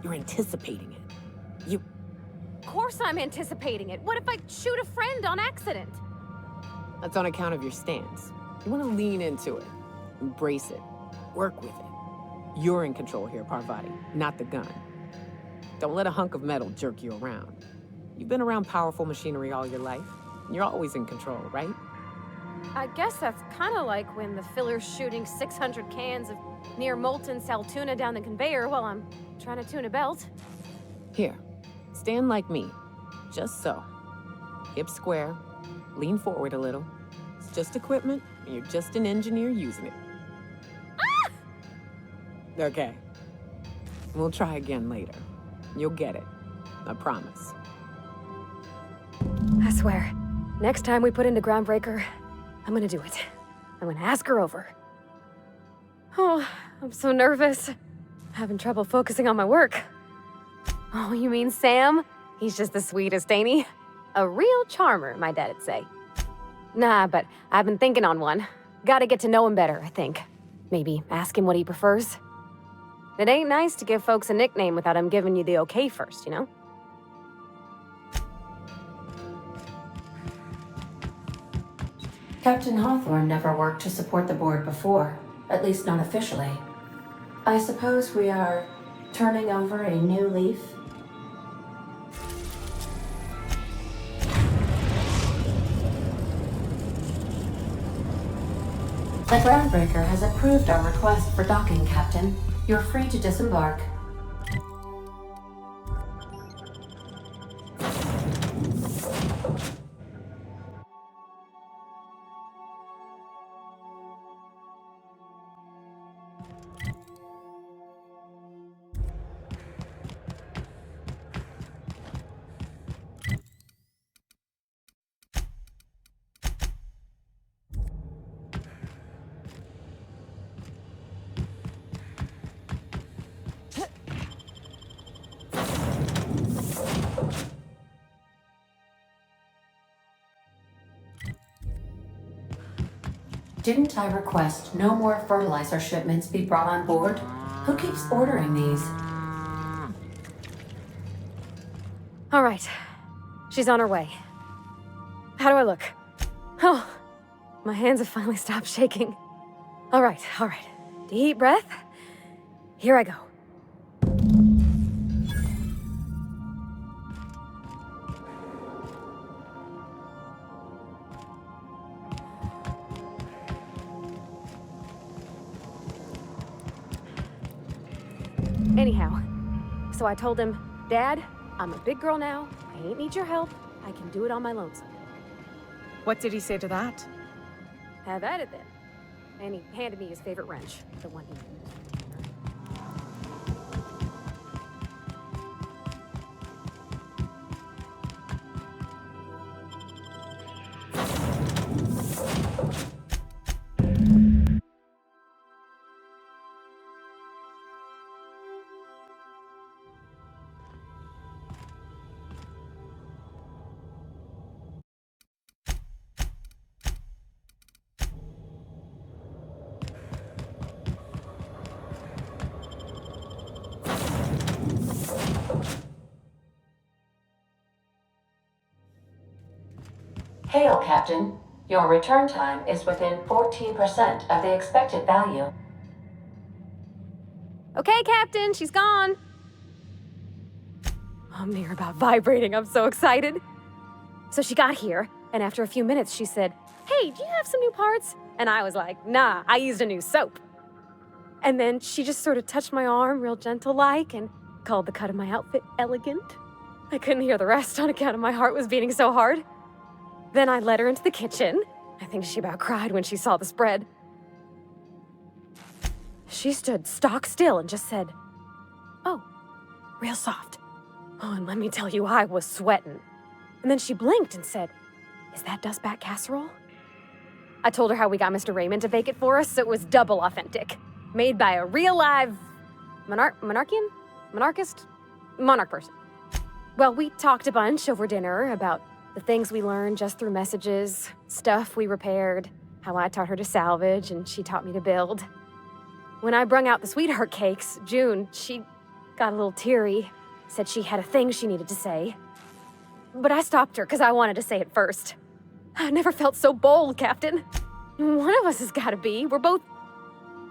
You're anticipating it. Of course I'm anticipating it. What if I shoot a friend on accident? That's on account of your stance. You want to lean into it, embrace it, work with it. You're in control here, Parvati, not the gun. Don't let a hunk of metal jerk you around. You've been around powerful machinery all your life. You're always in control, right? I guess that's kind of like when the filler's shooting 600 cans of near molten cell tuna down the conveyor while I'm trying to tune a belt. Here, stand like me, just so. Hips square, lean forward a little. It's just equipment, and you're just an engineer using it. Ah! Okay. We'll try again later. You'll get it. I promise. I swear, next time we put into Groundbreaker, I'm gonna do it. I'm gonna ask her over. Oh, I'm so nervous. Having trouble focusing on my work. Oh, you mean Sam? He's just the sweetest, ain't he? A real charmer, my dad'd say. Nah, but I've been thinking on one. Gotta get to know him better, I think. Maybe ask him what he prefers. It ain't nice to give folks a nickname without him giving you the okay first, you know? Captain Hawthorne never worked to support the board before, at least not officially. I suppose we are turning over a new leaf? The Groundbreaker has approved our request for docking, Captain. You're free to disembark. Didn't I request no more fertilizer shipments be brought on board? Who keeps ordering these? All right. She's on her way. How do I look? Oh, my hands have finally stopped shaking. All right. Deep breath. Here I go. Anyhow, so I told him, Dad, I'm a big girl now. I ain't need your help. I can do it on my lonesome. What did he say to that? Have at it then. And he handed me his favorite wrench, the one he used. Hail, Captain. Your return time is within 14% of the expected value. Okay, Captain, she's gone. I'm near about vibrating. I'm so excited. So she got here, and after a few minutes, she said, Hey, do you have some new parts? And I was like, Nah, I used a new soap. And then she just sort of touched my arm real gentle-like and called the cut of my outfit elegant. I couldn't hear the rest on account of my heart was beating so hard. Then I led her into the kitchen. I think she about cried when she saw the spread. She stood stock still and just said, Oh, real soft. Oh, and let me tell you, I was sweating. And then she blinked and said, Is that dustbat casserole? I told her how we got Mr. Raymond to bake it for us, so it was double authentic. Made by a real live monarch person. Well, we talked a bunch over dinner about the things we learned just through messages, stuff we repaired, how I taught her to salvage and she taught me to build. When I brung out the sweetheart cakes, June, she got a little teary, said she had a thing she needed to say. But I stopped her because I wanted to say it first. I never felt so bold, Captain. One of us has got to be. We're both...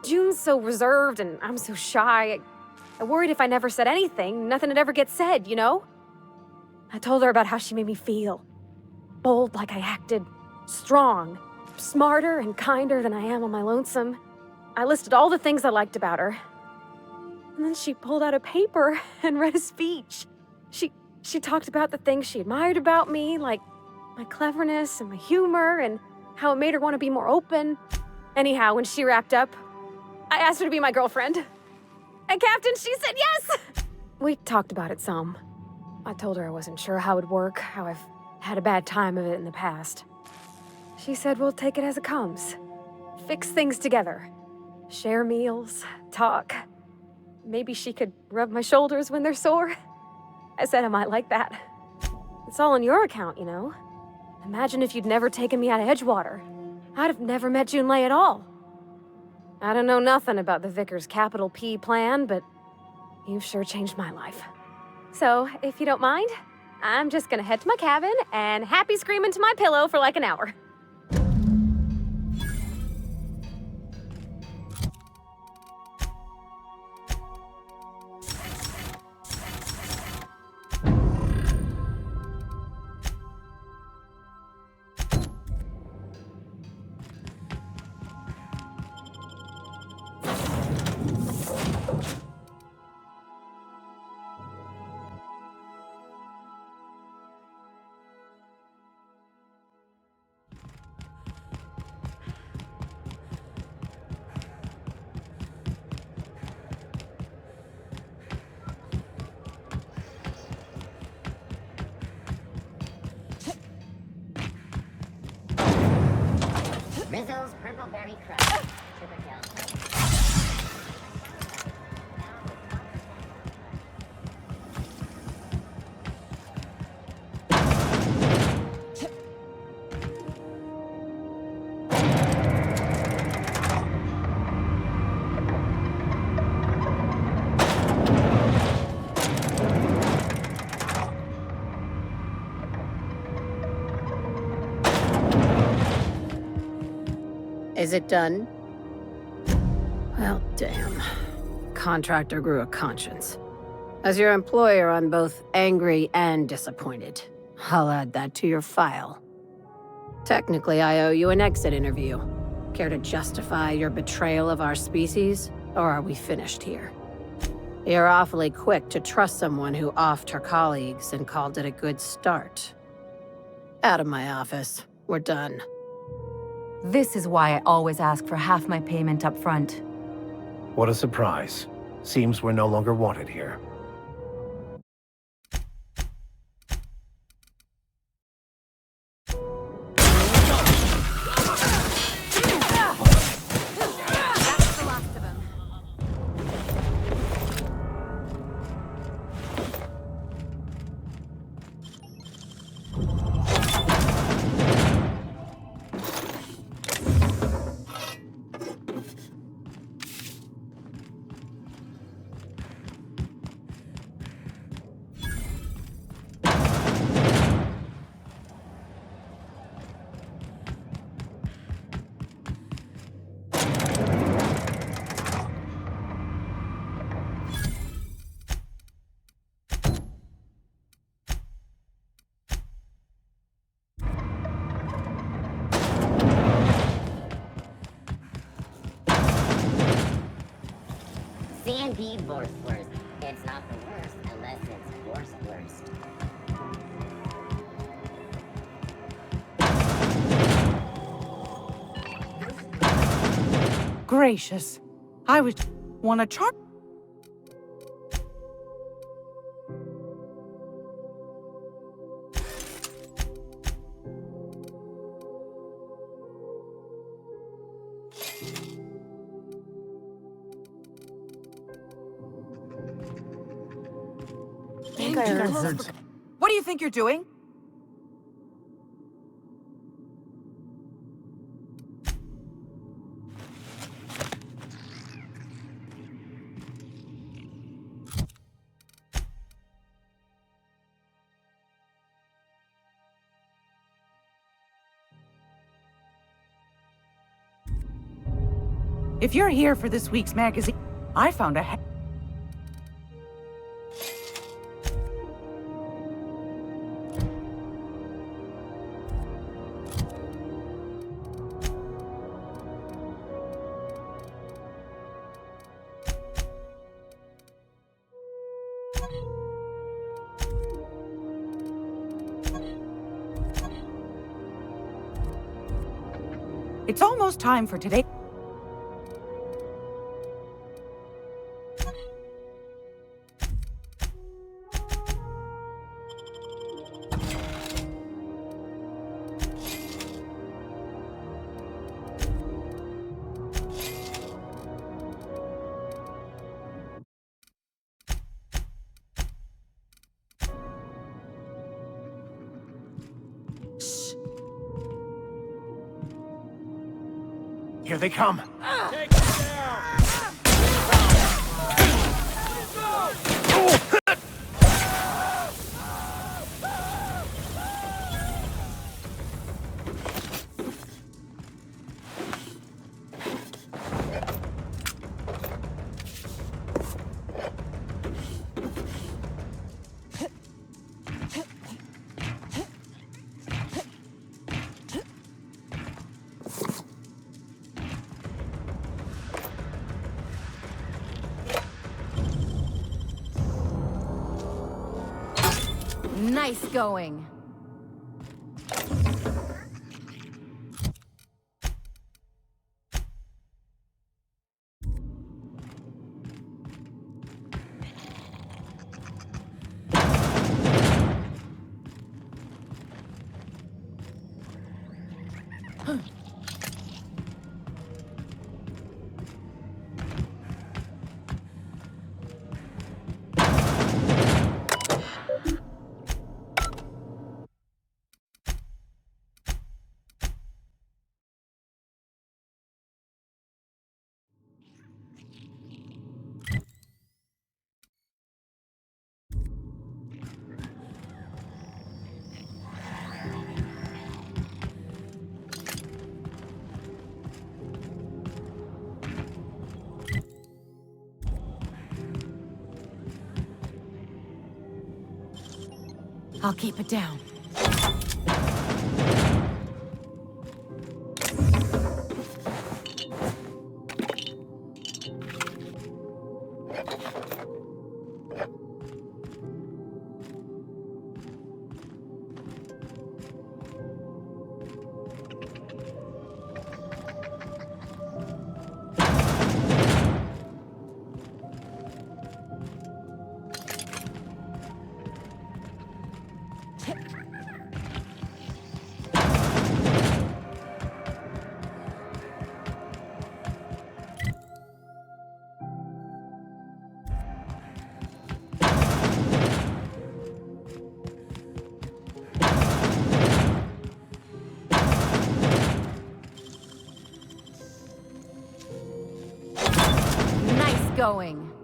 June's so reserved and I'm so shy. I worried if I never said anything, nothing would ever get said, you know? I told her about how she made me feel. Bold like I acted, strong, smarter and kinder than I am on my lonesome. I listed all the things I liked about her. And then she pulled out a paper and read a speech. She talked about the things she admired about me, like my cleverness and my humor, and how it made her want to be more open. Anyhow, when she wrapped up, I asked her to be my girlfriend. And Captain, she said yes! We talked about it some. I told her I wasn't sure how it'd work, how I've had a bad time of it in the past. She said we'll take it as it comes. Fix things together. Share meals, talk. Maybe she could rub my shoulders when they're sore. I said I might like that. It's all on your account, you know? Imagine if you'd never taken me out of Edgewater. I'd have never met June Lay at all. I don't know nothing about the Vickers capital P plan, but you've sure changed my life. So, if you don't mind, I'm just gonna head to my cabin and happy scream into my pillow for like an hour. Rizzo's Purple Berry Crush. Triple kill. Is it done? Well, damn. Contractor grew a conscience. As your employer, I'm both angry and disappointed. I'll add that to your file. Technically, I owe you an exit interview. Care to justify your betrayal of our species, or are we finished here? You're awfully quick to trust someone who offed her colleagues and called it a good start. Out of my office. We're done. This is why I always ask for half my payment up front. What a surprise. Seems we're no longer wanted here. C&D worst. It's not the worst unless it's worst. Gracious. I was... wanna chart... What do you think you're doing? If you're here for this week's magazine, I found a It's almost time for today. Here they come. Take him down! Nice going. I'll keep it down. Going.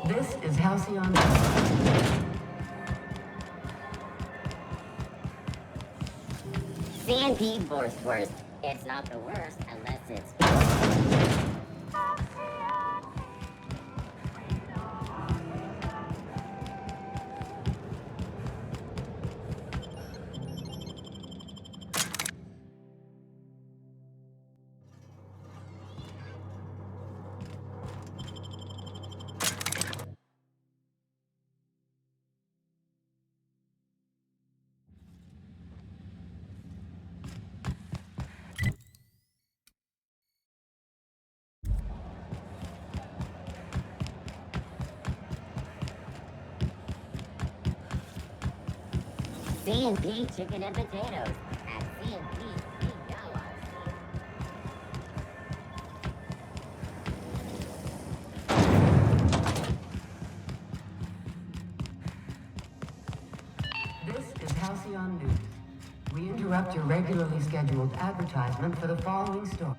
This is Halcyon. C&P worst. It's not the worst unless it's C&P chicken and potatoes at C&P. This is Halcyon News. We interrupt your regularly scheduled advertisement for the following story.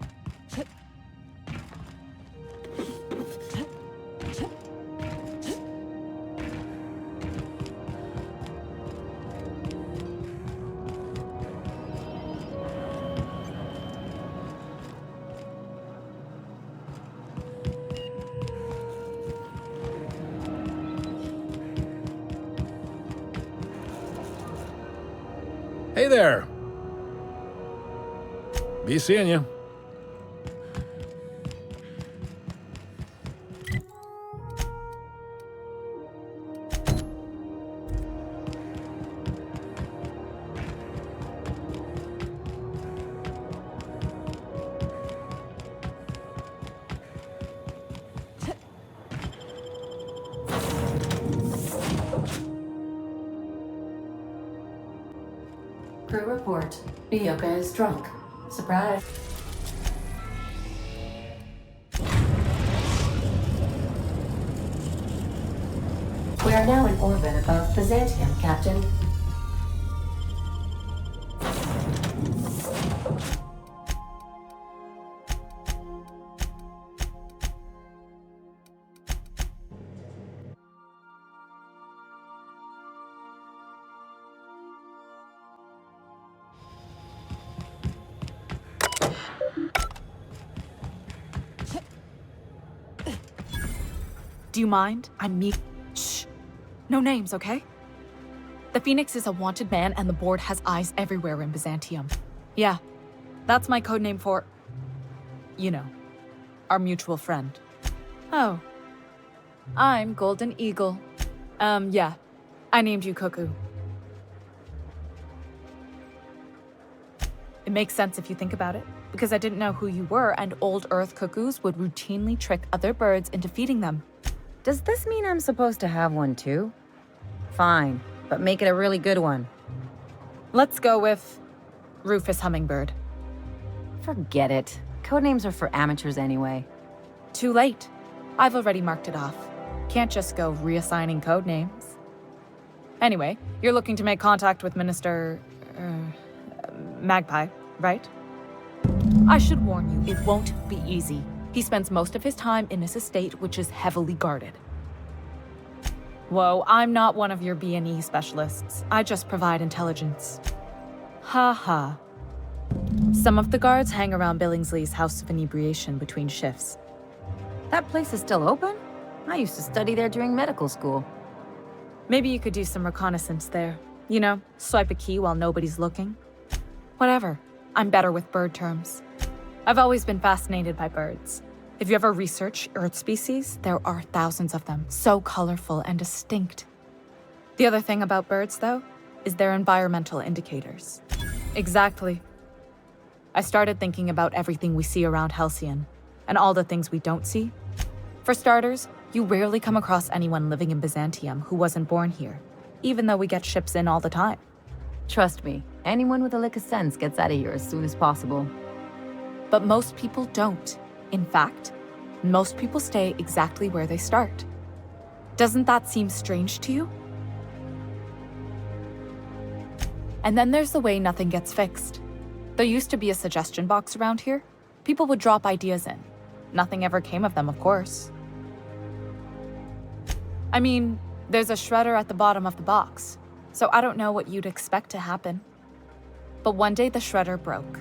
Hey there. Be seeing you. Crew report. Ioka is drunk. Surprise. We are now in orbit above Byzantium, Captain. Do you mind? I'm me. Shh. No names, okay? The Phoenix is a wanted man and the board has eyes everywhere in Byzantium. Yeah, that's my codename for... you know, our mutual friend. Oh. I'm Golden Eagle. Yeah. I named you Cuckoo. It makes sense if you think about it, because I didn't know who you were and old Earth cuckoos would routinely trick other birds into feeding them. Does this mean I'm supposed to have one too? Fine, but make it a really good one. Let's go with Rufus Hummingbird. Forget it. Codenames are for amateurs anyway. Too late. I've already marked it off. Can't just go reassigning codenames. Anyway, you're looking to make contact with Minister... Magpie, right? I should warn you, it won't be easy. He spends most of his time in his estate, which is heavily guarded. Whoa, I'm not one of your B&E specialists. I just provide intelligence. Ha ha. Some of the guards hang around Billingsley's House of Inebriation between shifts. That place is still open? I used to study there during medical school. Maybe you could do some reconnaissance there. You know, swipe a key while nobody's looking. Whatever. I'm better with bird terms. I've always been fascinated by birds. If you ever research Earth species, there are thousands of them, so colorful and distinct. The other thing about birds, though, is their environmental indicators. Exactly. I started thinking about everything we see around Halcyon, and all the things we don't see. For starters, you rarely come across anyone living in Byzantium who wasn't born here, even though we get ships in all the time. Trust me, anyone with a lick of sense gets out of here as soon as possible. But most people don't. In fact, most people stay exactly where they start. Doesn't that seem strange to you? And then there's the way nothing gets fixed. There used to be a suggestion box around here. People would drop ideas in. Nothing ever came of them, of course. I mean, there's a shredder at the bottom of the box, so I don't know what you'd expect to happen. But one day the shredder broke.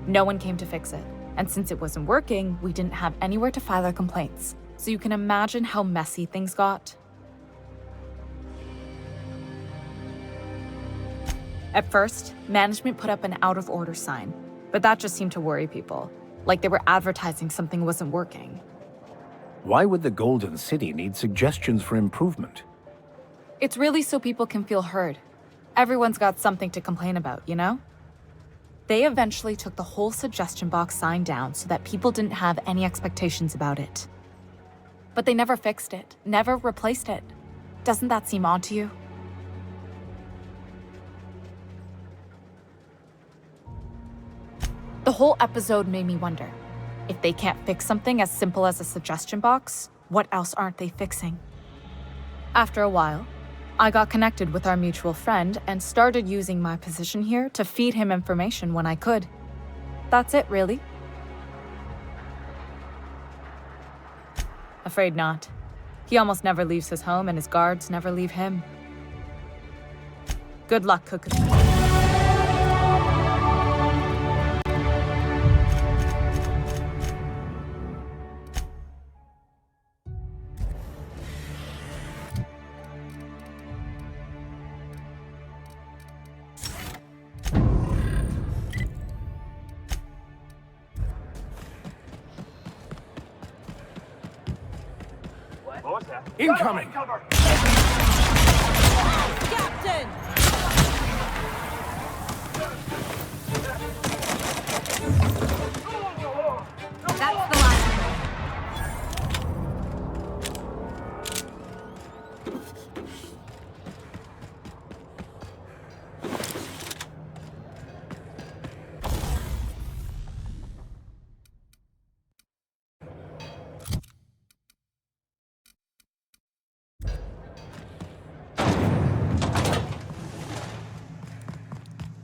No one came to fix it, and since it wasn't working, we didn't have anywhere to file our complaints. So you can imagine how messy things got. At first, management put up an out-of-order sign, but that just seemed to worry people, like they were advertising something wasn't working. Why would the Golden City need suggestions for improvement? It's really so people can feel heard. Everyone's got something to complain about, you know? They eventually took the whole suggestion box sign down so that people didn't have any expectations about it. But they never fixed it, never replaced it. Doesn't that seem odd to you? whole episode made me wonder, if they can't fix something as simple as a suggestion box, what else aren't they fixing? After a while, I got connected with our mutual friend and started using my position here to feed him information when I could. That's it, really. Afraid not. He almost never leaves his home and his guards never leave him. Good luck, Cuckoo. Incoming! Captain! That's the line.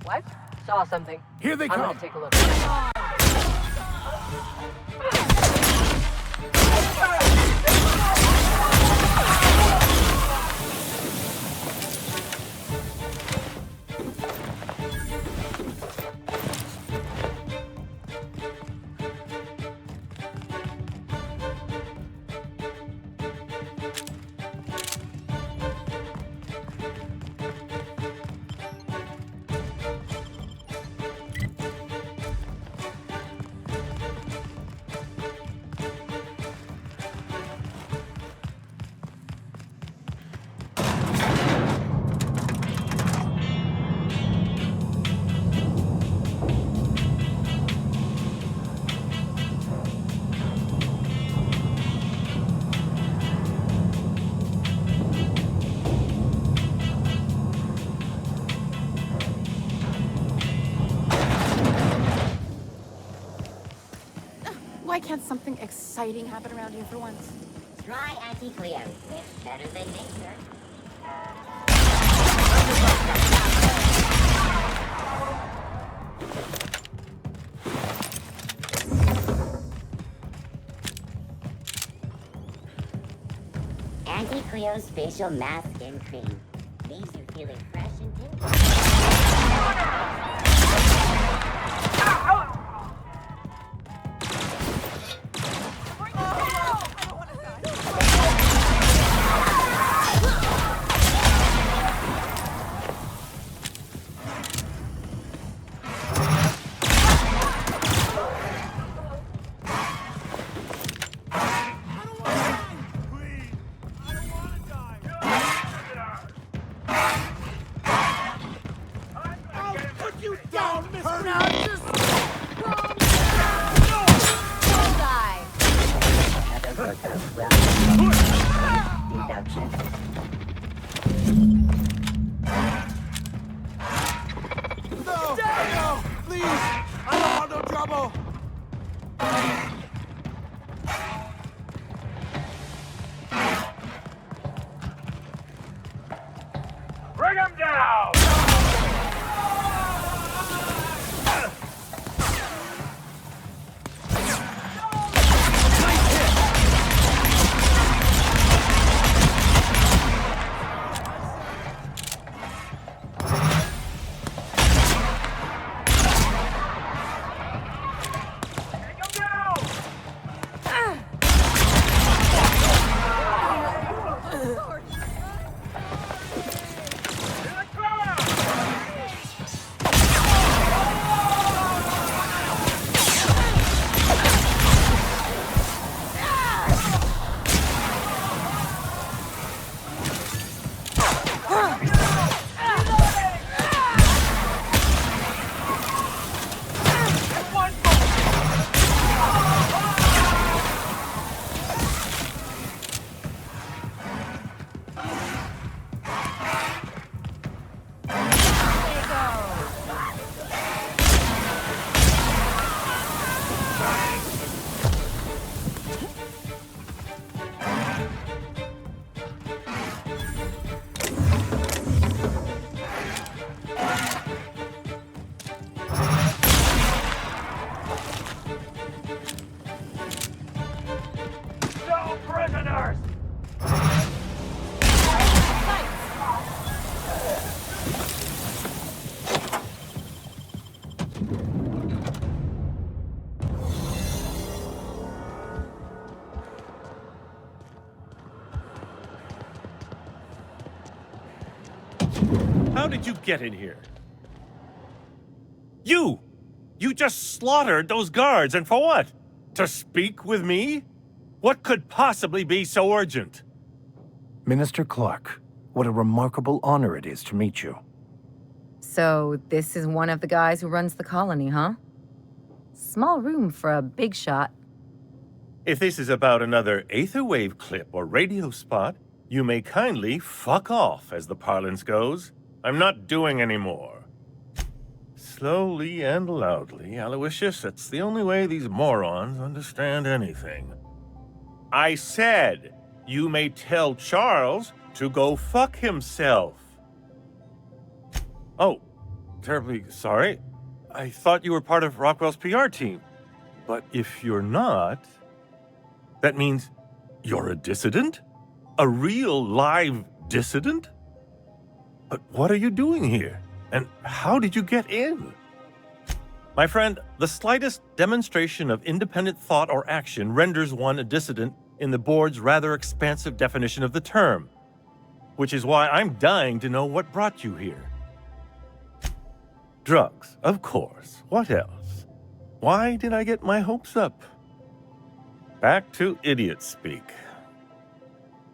What? Saw something. Here they I'm come. gonna take a look. Why can't something exciting happen around here for once? Try anti-Cleo. It's better than nature. Anti-Cleo's facial mask and cream. Leaves you feeling fresh and tingly. Bring him down! How did you get in here? You! You just slaughtered those guards, and for what? To speak with me? What could possibly be so urgent? Minister Clark, what a remarkable honor it is to meet you. So, this is one of the guys who runs the colony, huh? Small room for a big shot. If this is about another Aetherwave clip or radio spot, you may kindly fuck off, as the parlance goes. I'm not doing any more. Slowly and loudly, Aloysius, that's the only way these morons understand anything. I said, you may tell Charles to go fuck himself. Oh, terribly sorry. I thought you were part of Rockwell's PR team. But if you're not, that means you're a dissident? A real live dissident? But what are you doing here? And how did you get in? My friend, the slightest demonstration of independent thought or action renders one a dissident in the board's rather expansive definition of the term. Which is why I'm dying to know what brought you here. Drugs, of course. What else? Why did I get my hopes up? Back to idiot speak.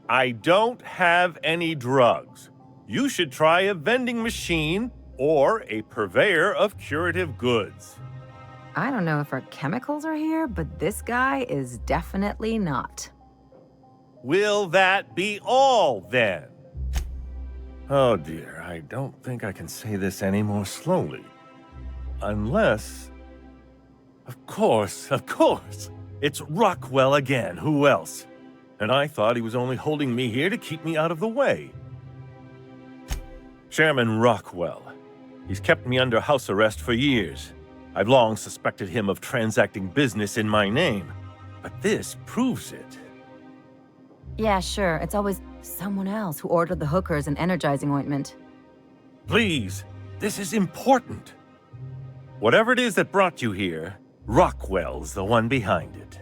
I don't have any drugs. You should try a vending machine or a purveyor of curative goods. I don't know if our chemicals are here, but this guy is definitely not. Will that be all, then? Oh dear, I don't think I can say this any more slowly. Unless... Of course, it's Rockwell again, who else? And I thought he was only holding me here to keep me out of the way. Chairman Rockwell. He's kept me under house arrest for years. I've long suspected him of transacting business in my name, but this proves it. Yeah, sure, it's always someone else who ordered the hookers and energizing ointment. Please, this is important. Whatever it is that brought you here, Rockwell's the one behind it.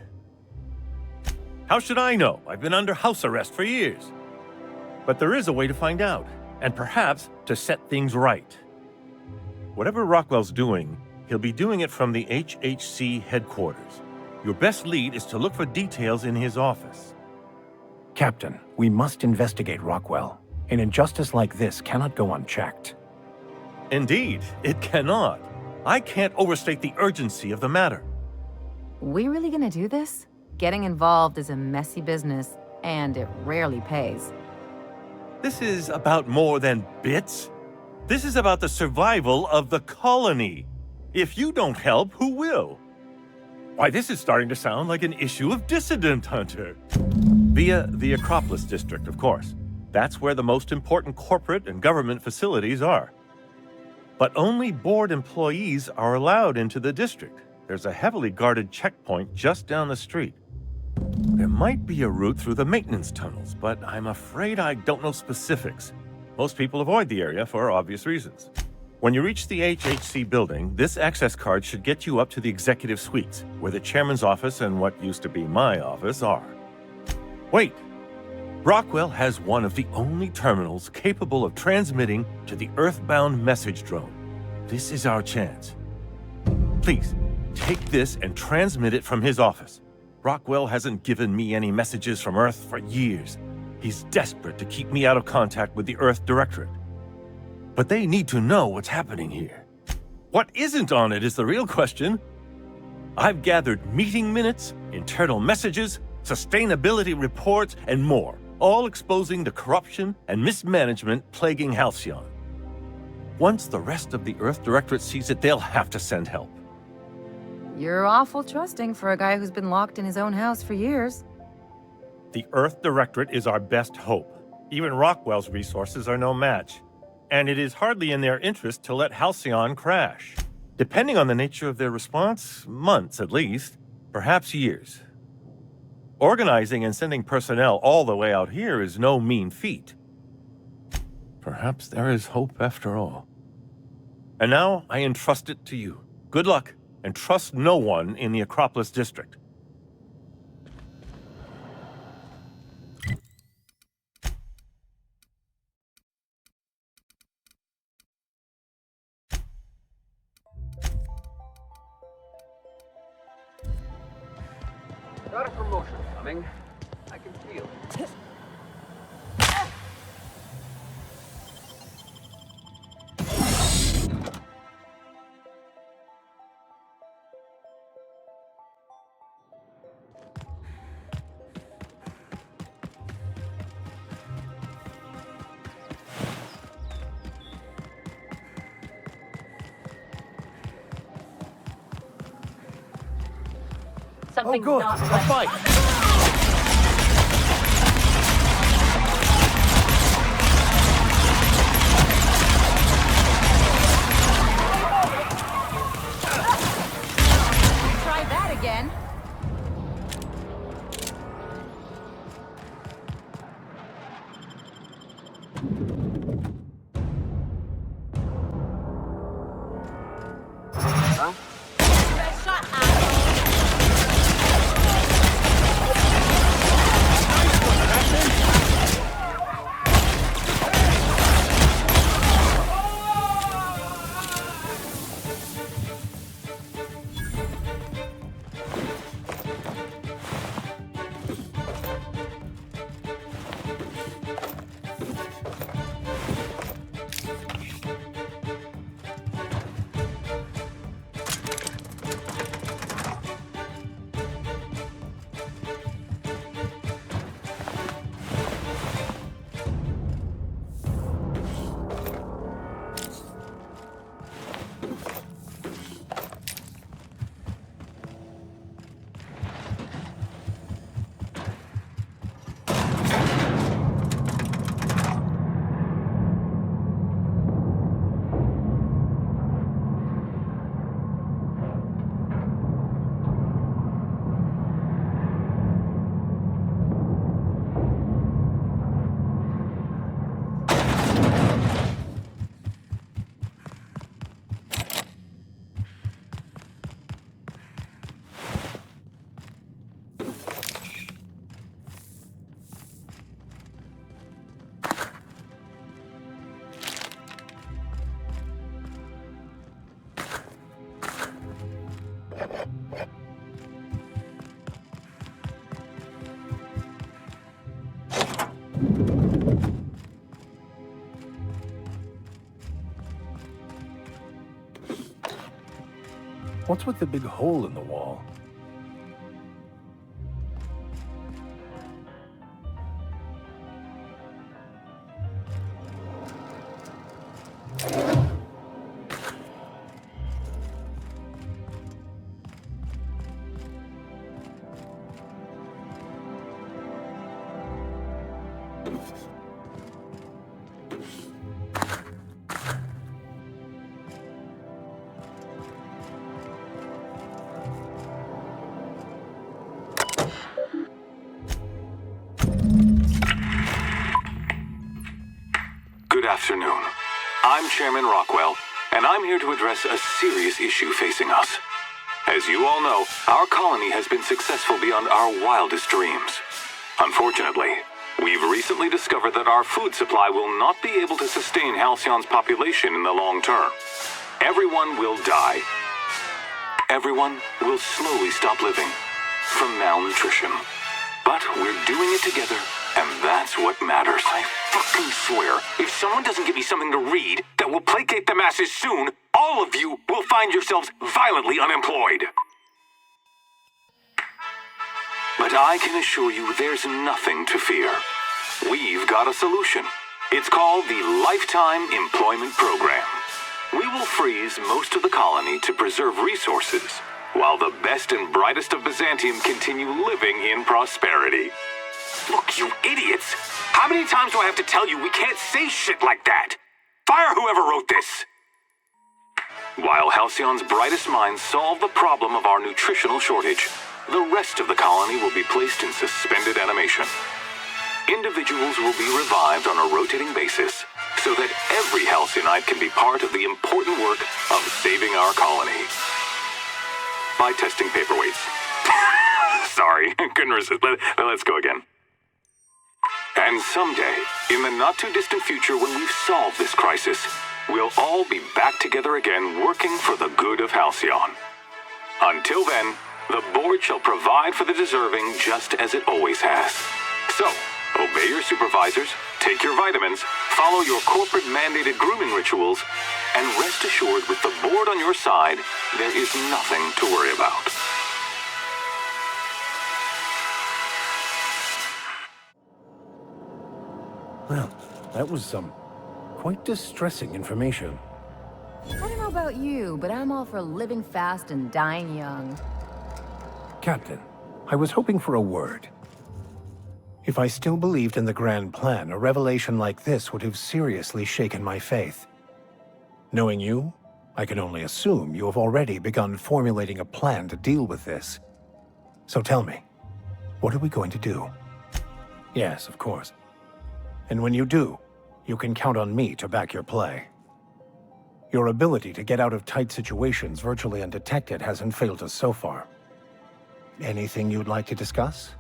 How should I know? I've been under house arrest for years. But there is a way to find out, and perhaps to set things right. Whatever Rockwell's doing, he'll be doing it from the HHC headquarters. Your best lead is to look for details in his office. Captain, we must investigate Rockwell. An injustice like this cannot go unchecked. Indeed, it cannot. I can't overstate the urgency of the matter. We really gonna do this? Getting involved is a messy business, and it rarely pays. This is about more than bits. This is about the survival of the colony. If you don't help, who will? Why, this is starting to sound like an issue of Dissident Hunter. Via the Acropolis District, of course. That's where the most important corporate and government facilities are. But only board employees are allowed into the district. There's a heavily guarded checkpoint just down the street. There might be a route through the maintenance tunnels, but I'm afraid I don't know specifics. Most people avoid the area for obvious reasons. When you reach the HHC building, this access card should get you up to the executive suites, where the chairman's office and what used to be my office are. Wait! Rockwell has one of the only terminals capable of transmitting to the Earthbound message drone. This is our chance. Please, take this and transmit it from his office. Rockwell hasn't given me any messages from Earth for years. He's desperate to keep me out of contact with the Earth Directorate. But they need to know what's happening here. What isn't on it is the real question. I've gathered meeting minutes, internal messages, sustainability reports, and more, all exposing the corruption and mismanagement plaguing Halcyon. Once the rest of the Earth Directorate sees it, they'll have to send help. You're awful trusting for a guy who's been locked in his own house for years. The Earth Directorate is our best hope. Even Rockwell's resources are no match. And it is hardly in their interest to let Halcyon crash. Depending on the nature of their response, months at least, perhaps years. Organizing and sending personnel all the way out here is no mean feat. Perhaps there is hope after all. And now I entrust it to you. Good luck, and trust no one in the Acropolis District. Got a promotion coming. I can feel it. Something good. not A right. fight. Try that again. Huh? Best shot, What's with the big hole in the wall? Good afternoon. I'm Chairman Rockwell, and I'm here to address a serious issue facing us. As you all know, our colony has been successful beyond our wildest dreams. Unfortunately, we've recently discovered that our food supply will not be able to sustain Halcyon's population in the long term. Everyone will die. Everyone will slowly stop living from malnutrition. But we're doing it together, and that's what matters. I fucking swear, if someone doesn't give me something to read that will placate the masses soon, all of you will find yourselves violently unemployed. But I can assure you there's nothing to fear. We've got a solution. It's called the Lifetime Employment Program. We will freeze most of the colony to preserve resources, while the best and brightest of Byzantium continue living in prosperity. Look, you idiots! How many times do I have to tell you we can't say shit like that? Fire whoever wrote this! While Halcyon's brightest minds solve the problem of our nutritional shortage, the rest of the colony will be placed in suspended animation. Individuals will be revived on a rotating basis, so that every Halcyonite can be part of the important work of saving our colony. By testing paperweights. Sorry, couldn't resist. Let's go again. And someday, in the not-too-distant future when we've solved this crisis, we'll all be back together again working for the good of Halcyon. Until then, The board shall provide for the deserving just as it always has. So, obey your supervisors, take your vitamins, follow your corporate-mandated grooming rituals, and rest assured with the board on your side, there is nothing to worry about. Well, that was some quite distressing information. I don't know about you, but I'm all for living fast and dying young. Captain, I was hoping for a word. If I still believed in the grand plan, a revelation like this would have seriously shaken my faith. Knowing you, I can only assume you have already begun formulating a plan to deal with this. So tell me, what are we going to do? Yes, of course. And when you do, you can count on me to back your play. Your ability to get out of tight situations virtually undetected hasn't failed us so far. Anything you'd like to discuss?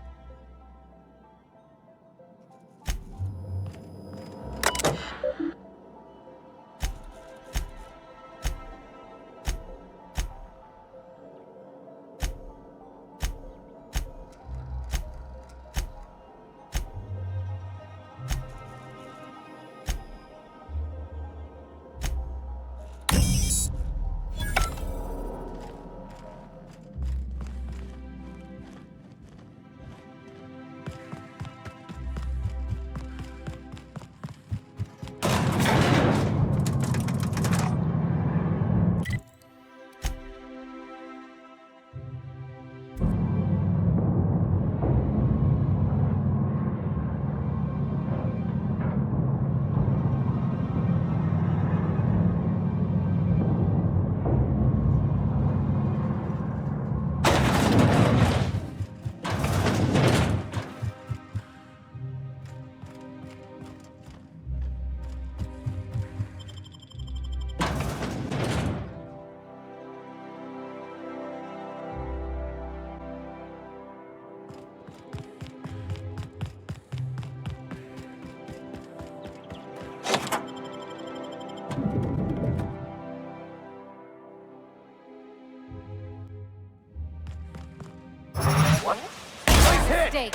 Stay.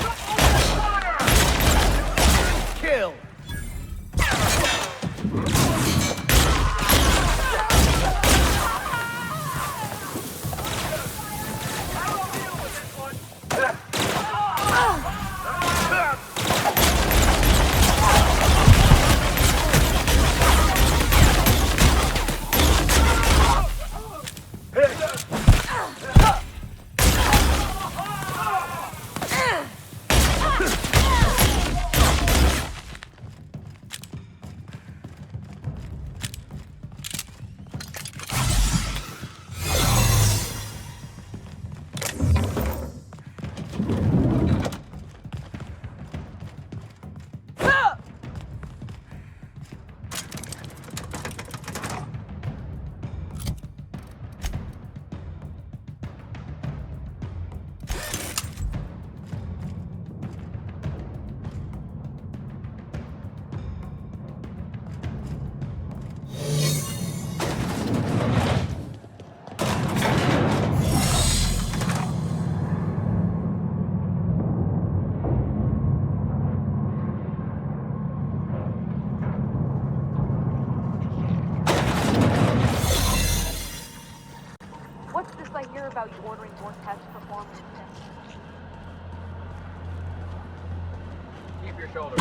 Kill! What's this I hear about you ordering more test performance tests? Keep your shoulders.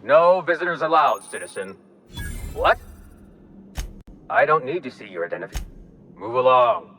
No visitors allowed, citizen. What? I don't need to see your identity. Move along.